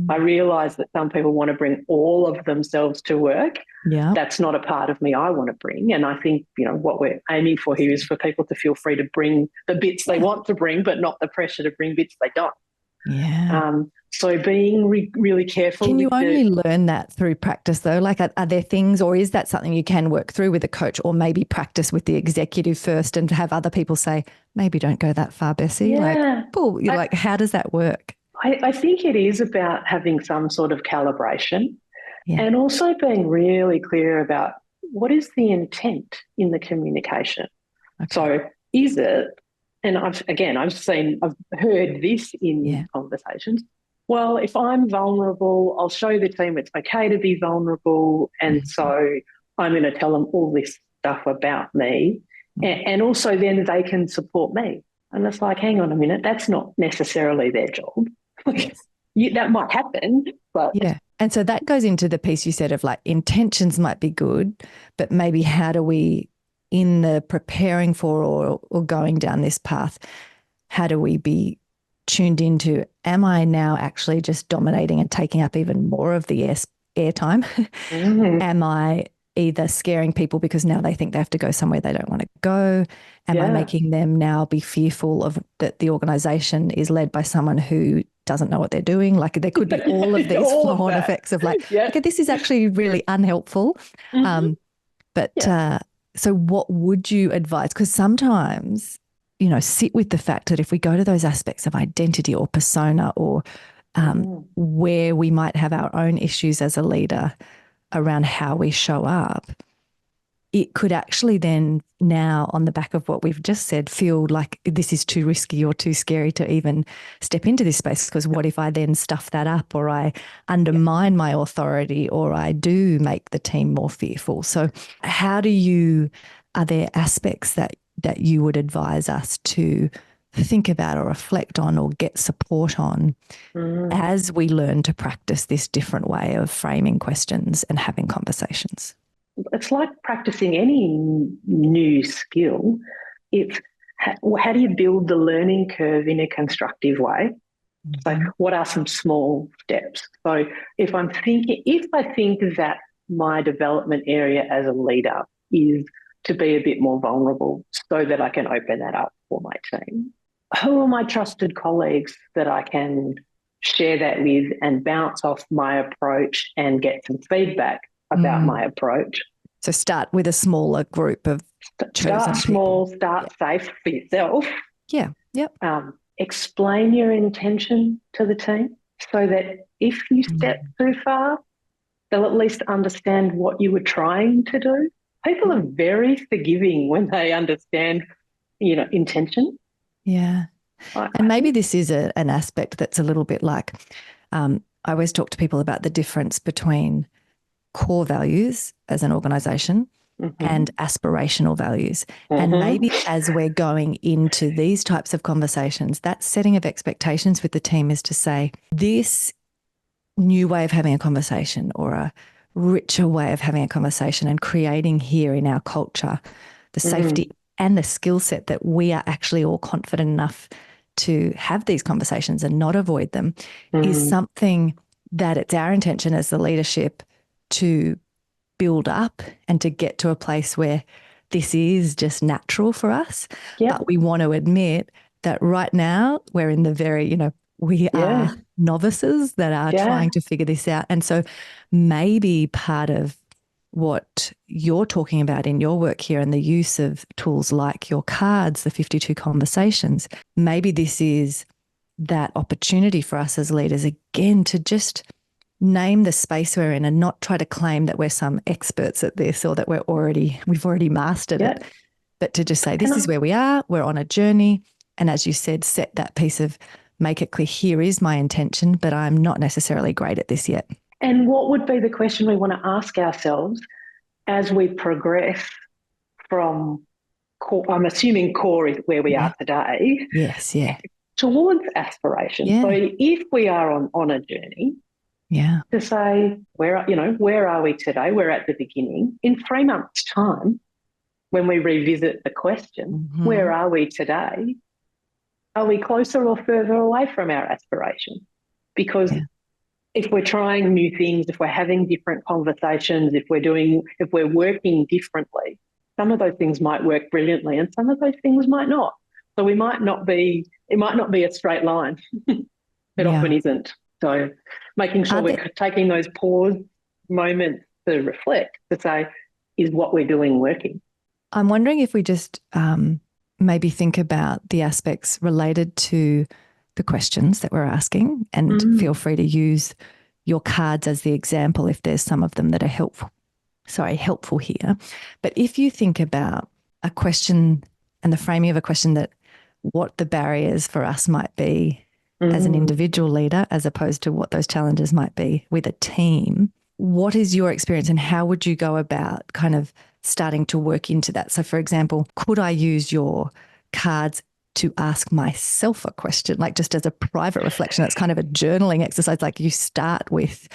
Speaker 2: I realise that some people want to bring all of themselves to work,
Speaker 1: Yeah.
Speaker 2: That's not a part of me I want to bring. And I think, what we're aiming for here is for people to feel free to bring the bits they want to bring, but not the pressure to bring bits they don't.
Speaker 1: Yeah.
Speaker 2: So being really careful.
Speaker 1: Can you only learn that through practice though? Like are there things, or is that something you can work through with a coach, or maybe practice with the executive first and have other people say, maybe don't go that far, Bessie?
Speaker 2: Yeah.
Speaker 1: Like, how does that work?
Speaker 2: I think it is about having some sort of calibration, and also being really clear about what is the intent in the communication. Okay. So is it, and I've heard this in conversations. Well, if I'm vulnerable, I'll show the team it's okay to be vulnerable. And so I'm going to tell them all this stuff about me. And also then they can support me. And it's like, hang on a minute, that's not necessarily their job. That might happen, but.
Speaker 1: Yeah. And so that goes into the piece you said of like intentions might be good, but maybe how do we, in the preparing for or going down this path, how do we be tuned into, am I now actually just dominating and taking up even more of the airtime? Am I either scaring people because now they think they have to go somewhere they don't want to go? Am I making them now be fearful of that the organisation is led by someone who doesn't know what they're doing? Like there could be all of these flow-on effects of like, okay, this is actually really unhelpful. So what would you advise? Because sometimes, sit with the fact that if we go to those aspects of identity or persona or where we might have our own issues as a leader around how we show up, it could actually then now on the back of what we've just said feel like this is too risky or too scary to even step into this space, because what if I then stuff that up or I undermine my authority or I do make the team more fearful? So are there aspects that you would advise us to think about or reflect on or get support on as we learn to practice this different way of framing questions and having conversations?
Speaker 2: It's like practicing any new skill. How do you build the learning curve in a constructive way? So what are some small steps? So if I think that my development area as a leader is to be a bit more vulnerable so that I can open that up for my team, who are my trusted colleagues that I can share that with and bounce off my approach and get some feedback about my approach?
Speaker 1: So start with a smaller group of chosen
Speaker 2: Start small,
Speaker 1: people.
Speaker 2: start safe for yourself.
Speaker 1: Yeah, yep.
Speaker 2: Explain your intention to the team so that if you step too far, they'll at least understand what you were trying to do. People are very forgiving when they understand, intention.
Speaker 1: Yeah. And maybe this is an aspect that's a little bit like, I always talk to people about the difference between core values as an organisation and aspirational values. And maybe as we're going into these types of conversations, that setting of expectations with the team is to say, this new way of having a conversation or a richer way of having a conversation and creating here in our culture the safety and the skill set that we are actually all confident enough to have these conversations and not avoid them is something that it's our intention as the leadership to build up and to get to a place where this is just natural for us. But we want to admit that right now we're in the very, we are novices that are trying to figure this out. And so maybe part of what you're talking about in your work here and the use of tools like your cards, the 52 conversations, maybe this is that opportunity for us as leaders again to just name the space we're in and not try to claim that we're some experts at this or that we've already mastered it, but to just say, this is where we are, we're on a journey. And as you said, set that piece of, make it clear, here is my intention, but I'm not necessarily great at this yet.
Speaker 2: And what would be the question we want to ask ourselves as we progress from core, I'm assuming core is where we are today.
Speaker 1: Yes,
Speaker 2: towards aspiration. So if we are on a journey, to say, where are we today? We're at the beginning. In 3 months' time, when we revisit the question, where are we today? Are we closer or further away from our aspiration? Because if we're trying new things, if we're having different conversations, if we're working differently, some of those things might work brilliantly and some of those things might not. So it might not be a straight line. It often isn't. So making sure we're taking those pause moments to reflect, to say, is what we're doing working?
Speaker 1: I'm wondering if we just maybe think about the aspects related to the questions that we're asking, and feel free to use your cards as the example if there's some of them that are helpful here. But if you think about a question and the framing of a question, that what the barriers for us might be as an individual leader, as opposed to what those challenges might be with a team, what is your experience and how would you go about kind of starting to work into that? So, for example, could I use your cards to ask myself a question, like just as a private reflection? That's kind of a journaling exercise. Like you start with,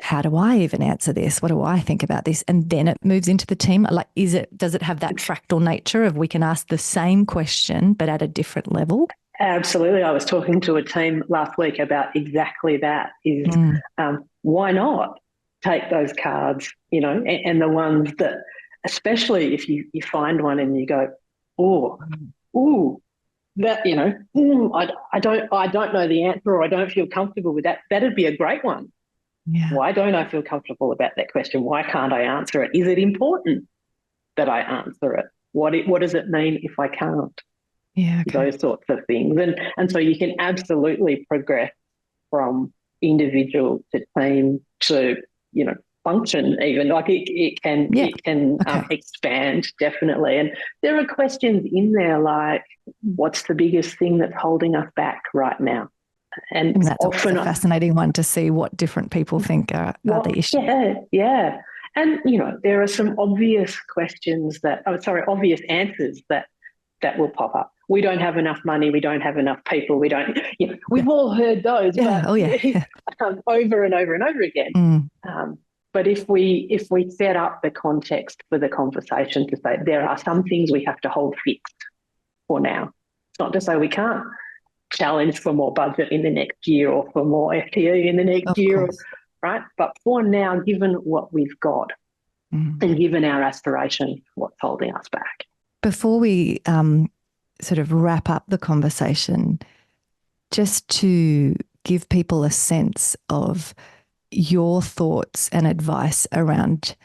Speaker 1: how do I even answer this? What do I think about this? And then it moves into the team. Like, does it have that fractal nature of we can ask the same question, but at a different level?
Speaker 2: Absolutely. I was talking to a team last week about exactly that, why not take those cards, and the ones that, especially if you find one and you go, that, I don't know the answer, or I don't feel comfortable with that. That'd be a great one.
Speaker 1: Yeah.
Speaker 2: Why don't I feel comfortable about that question? Why can't I answer it? Is it important that I answer it? What does it mean if I can't?
Speaker 1: Yeah, okay.
Speaker 2: Those sorts of things. And so you can absolutely progress from individual to team to, function even. Like it can expand, definitely. And there are questions in there like, what's the biggest thing that's holding us back right now? And
Speaker 1: that's often a fascinating one to see what different people think are the issues.
Speaker 2: Yeah. And, there are some obvious obvious answers that will pop up. We don't have enough money. We don't have enough people. We've all heard those, but over and over and over again. But if we set up the context for the conversation to say there are some things we have to hold fixed for now. It's not to say we can't challenge for more budget in the next year or for more FTE in the next year, right? But for now, given what we've got and given our aspiration, what's holding us back?
Speaker 1: Before we sort of wrap up the conversation, just to give people a sense of your thoughts and advice around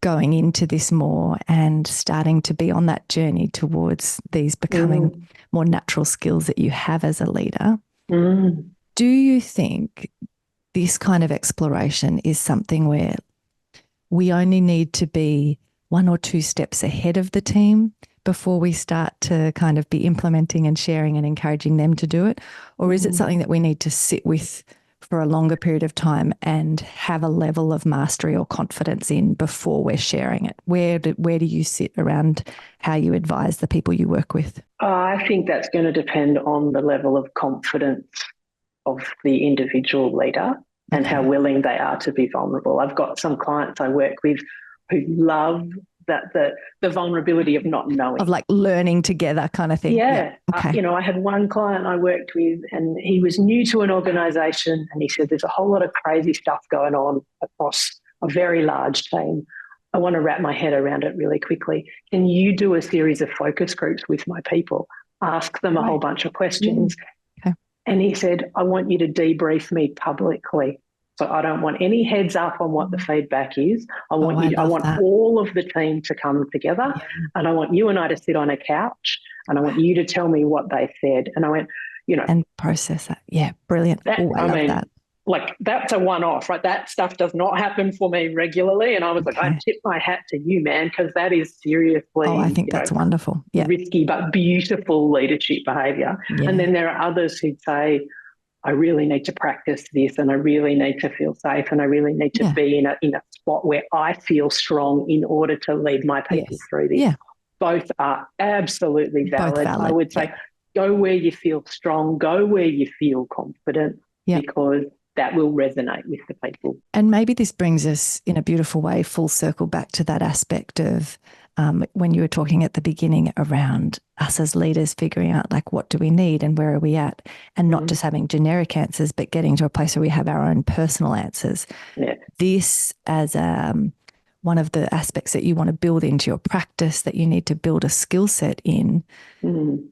Speaker 1: going into this more and starting to be on that journey towards these becoming more natural skills that you have as a leader. Do you think this kind of exploration is something where we only need to be 1 or 2 steps ahead of the team before we start to kind of be implementing and sharing and encouraging them to do it? Or is it something that we need to sit with for a longer period of time and have a level of mastery or confidence in before we're sharing it? Where do you sit around how you advise the people you work with?
Speaker 2: I think that's going to depend on the level of confidence of the individual leader and how willing they are to be vulnerable. I've got some clients I work with who love that the vulnerability of not knowing.
Speaker 1: Of like learning together kind of thing.
Speaker 2: Yeah. I had one client I worked with and he was new to an organisation and he said, there's a whole lot of crazy stuff going on across a very large team. I want to wrap my head around it really quickly. Can you do a series of focus groups with my people? Ask them a whole bunch of questions.
Speaker 1: Okay.
Speaker 2: And he said, I want you to debrief me publicly. So I don't want any heads up on what the feedback is. I want all of the team to come together and I want you and I to sit on a couch and I want you to tell me what they said. And I went,
Speaker 1: and process that. Yeah, brilliant. I love that.
Speaker 2: Like that's a one-off, right? That stuff does not happen for me regularly. And I was like, I tip my hat to you, man, because that is seriously
Speaker 1: I think that's wonderful. Yeah.
Speaker 2: Risky but beautiful leadership behaviour. Yeah. And then there are others who'd say, I really need to practice this and I really need to feel safe and I really need to be in a spot where I feel strong in order to lead my people through this. Yeah. Both are absolutely valid. I would say go where you feel strong, go where you feel confident because that will resonate with the people.
Speaker 1: And maybe this brings us in a beautiful way full circle back to that aspect of when you were talking at the beginning around us as leaders figuring out like what do we need and where are we at, and not just having generic answers, but getting to a place where we have our own personal answers.
Speaker 2: Yeah.
Speaker 1: This as one of the aspects that you want to build into your practice, that you need to build a skill set in,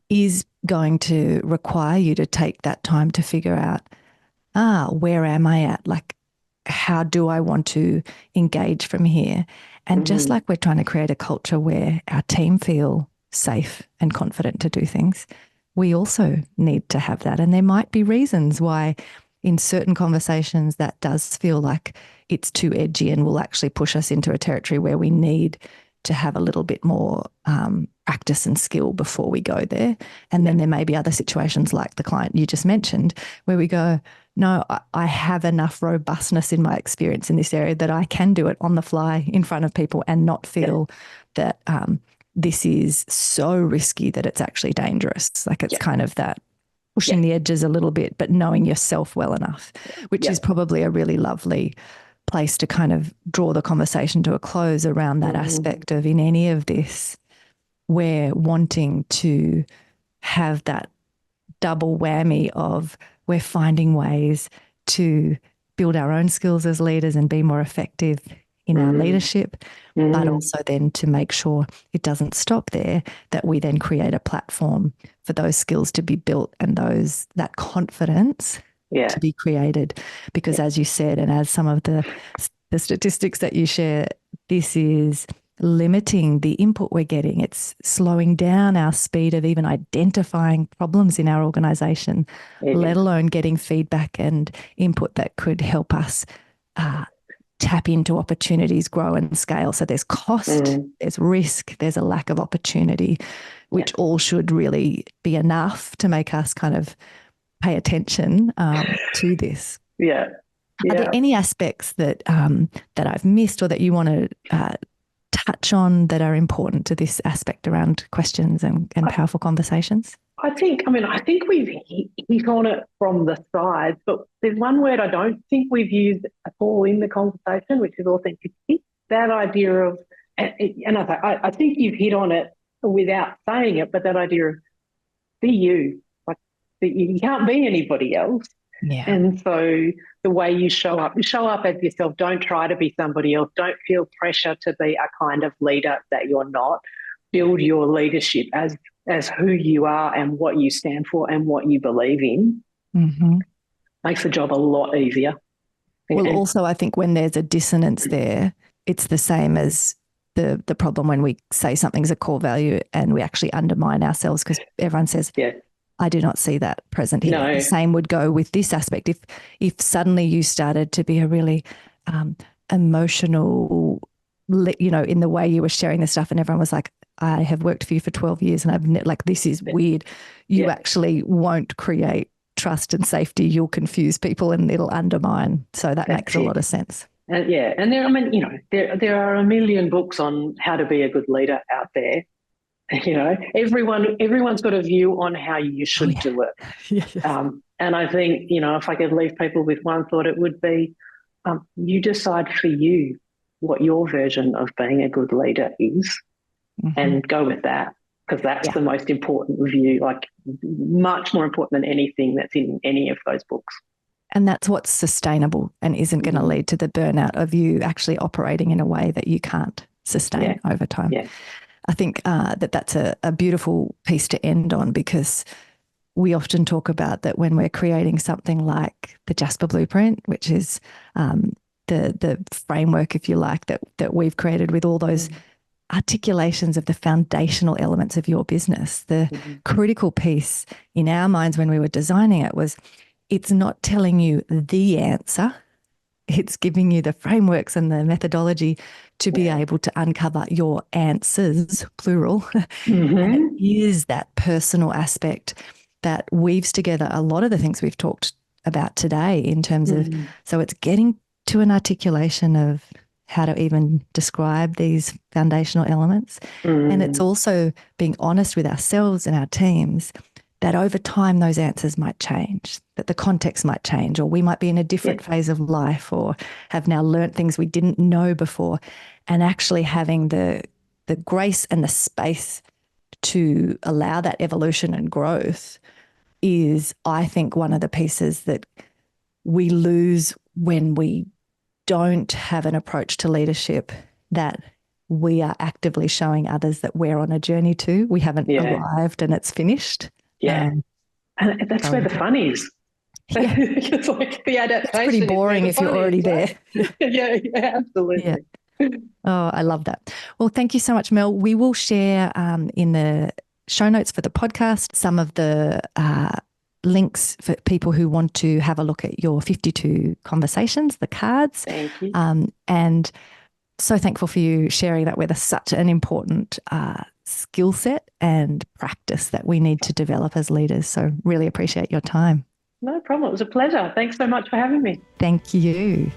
Speaker 1: is going to require you to take that time to figure out, where am I at? Like, how do I want to engage from here? And just like we're trying to create a culture where our team feel safe and confident to do things, we also need to have that. And there might be reasons why in certain conversations that does feel like it's too edgy and will actually push us into a territory where we need to have a little bit more practice and skill before we go there. And then there may be other situations like the client you just mentioned where we go, no, I have enough robustness in my experience in this area that I can do it on the fly in front of people and not feel that this is so risky that it's actually dangerous. Like it's kind of that pushing the edges a little bit, but knowing yourself well enough, which is probably a really lovely place to kind of draw the conversation to a close around that aspect of, in any of this, we're wanting to have that double whammy of we're finding ways to build our own skills as leaders and be more effective in our leadership, but also then to make sure it doesn't stop there, that we then create a platform for those skills to be built and that confidence to be created. Because as you said, and as some of the statistics that you share, this is limiting the input we're getting. It's slowing down our speed of even identifying problems in our organisation, let alone getting feedback and input that could help us tap into opportunities, grow and scale. So there's cost, there's risk, there's a lack of opportunity, which all should really be enough to make us kind of pay attention to this. Are there any aspects that that I've missed or that you want to touch on that are important to this aspect around questions and powerful conversations?
Speaker 2: I think we've hit on it from the sides, but there's one word I don't think we've used at all in the conversation, which is authenticity. That idea of, and I think you've hit on it without saying it, but that idea of be you. Like you can't be anybody else.
Speaker 1: Yeah.
Speaker 2: And so the way you show up as yourself. Don't try to be somebody else. Don't feel pressure to be a kind of leader that you're not. Build your leadership as who you are and what you stand for and what you believe in. Makes the job a lot easier.
Speaker 1: Well, also I think when there's a dissonance there, it's the same as the problem when we say something's a core value and we actually undermine ourselves because everyone says, I do not see that present here. No. The same would go with this aspect. If suddenly you started to be a really emotional, in the way you were sharing the stuff and everyone was like, I have worked for you for 12 years and I've this is weird. You actually won't create trust and safety. You'll confuse people and it'll undermine. So that makes a lot of sense.
Speaker 2: And there are a million books on how to be a good leader out there. Everyone's got a view on how you should do it.
Speaker 1: Yes.
Speaker 2: And I think, if I could leave people with one thought, it would be you decide for you what your version of being a good leader is and go with that, because that's the most important view, like much more important than anything that's in any of those books.
Speaker 1: And that's what's sustainable and isn't going to lead to the burnout of you actually operating in a way that you can't sustain over time. Yeah. I think that's a beautiful piece to end on, because we often talk about that when we're creating something like the Jasper Blueprint, which is the framework, if you like, that we've created with all those articulations of the foundational elements of your business. The critical piece in our minds when we were designing it was, it's not telling you the answer. It's giving you the frameworks and the methodology to be able to uncover your answers, plural. And it is that personal aspect that weaves together a lot of the things we've talked about today in terms of, so it's getting to an articulation of how to even describe these foundational elements. And it's also being honest with ourselves and our teams that over time those answers might change, that the context might change, or we might be in a different phase of life or have now learnt things we didn't know before, and actually having the the grace and the space to allow that evolution and growth is, I think, one of the pieces that we lose when we don't have an approach to leadership that we are actively showing others that we're on a journey to. We haven't arrived and it's finished.
Speaker 2: Yeah. And that's where the fun is.
Speaker 1: Yeah.
Speaker 2: It's like the adaptation.
Speaker 1: It's pretty boring if you're already there.
Speaker 2: Yeah, absolutely.
Speaker 1: Yeah. Oh, I love that. Well, thank you so much, Mel. We will share in the show notes for the podcast some of the links for people who want to have a look at your 52 conversations, the cards.
Speaker 2: Thank you.
Speaker 1: And so thankful for you sharing that with us. Such an important skill set and practice that we need to develop as leaders. So really appreciate your time.
Speaker 2: No problem. It was a pleasure. Thanks so much for having me.
Speaker 1: Thank you.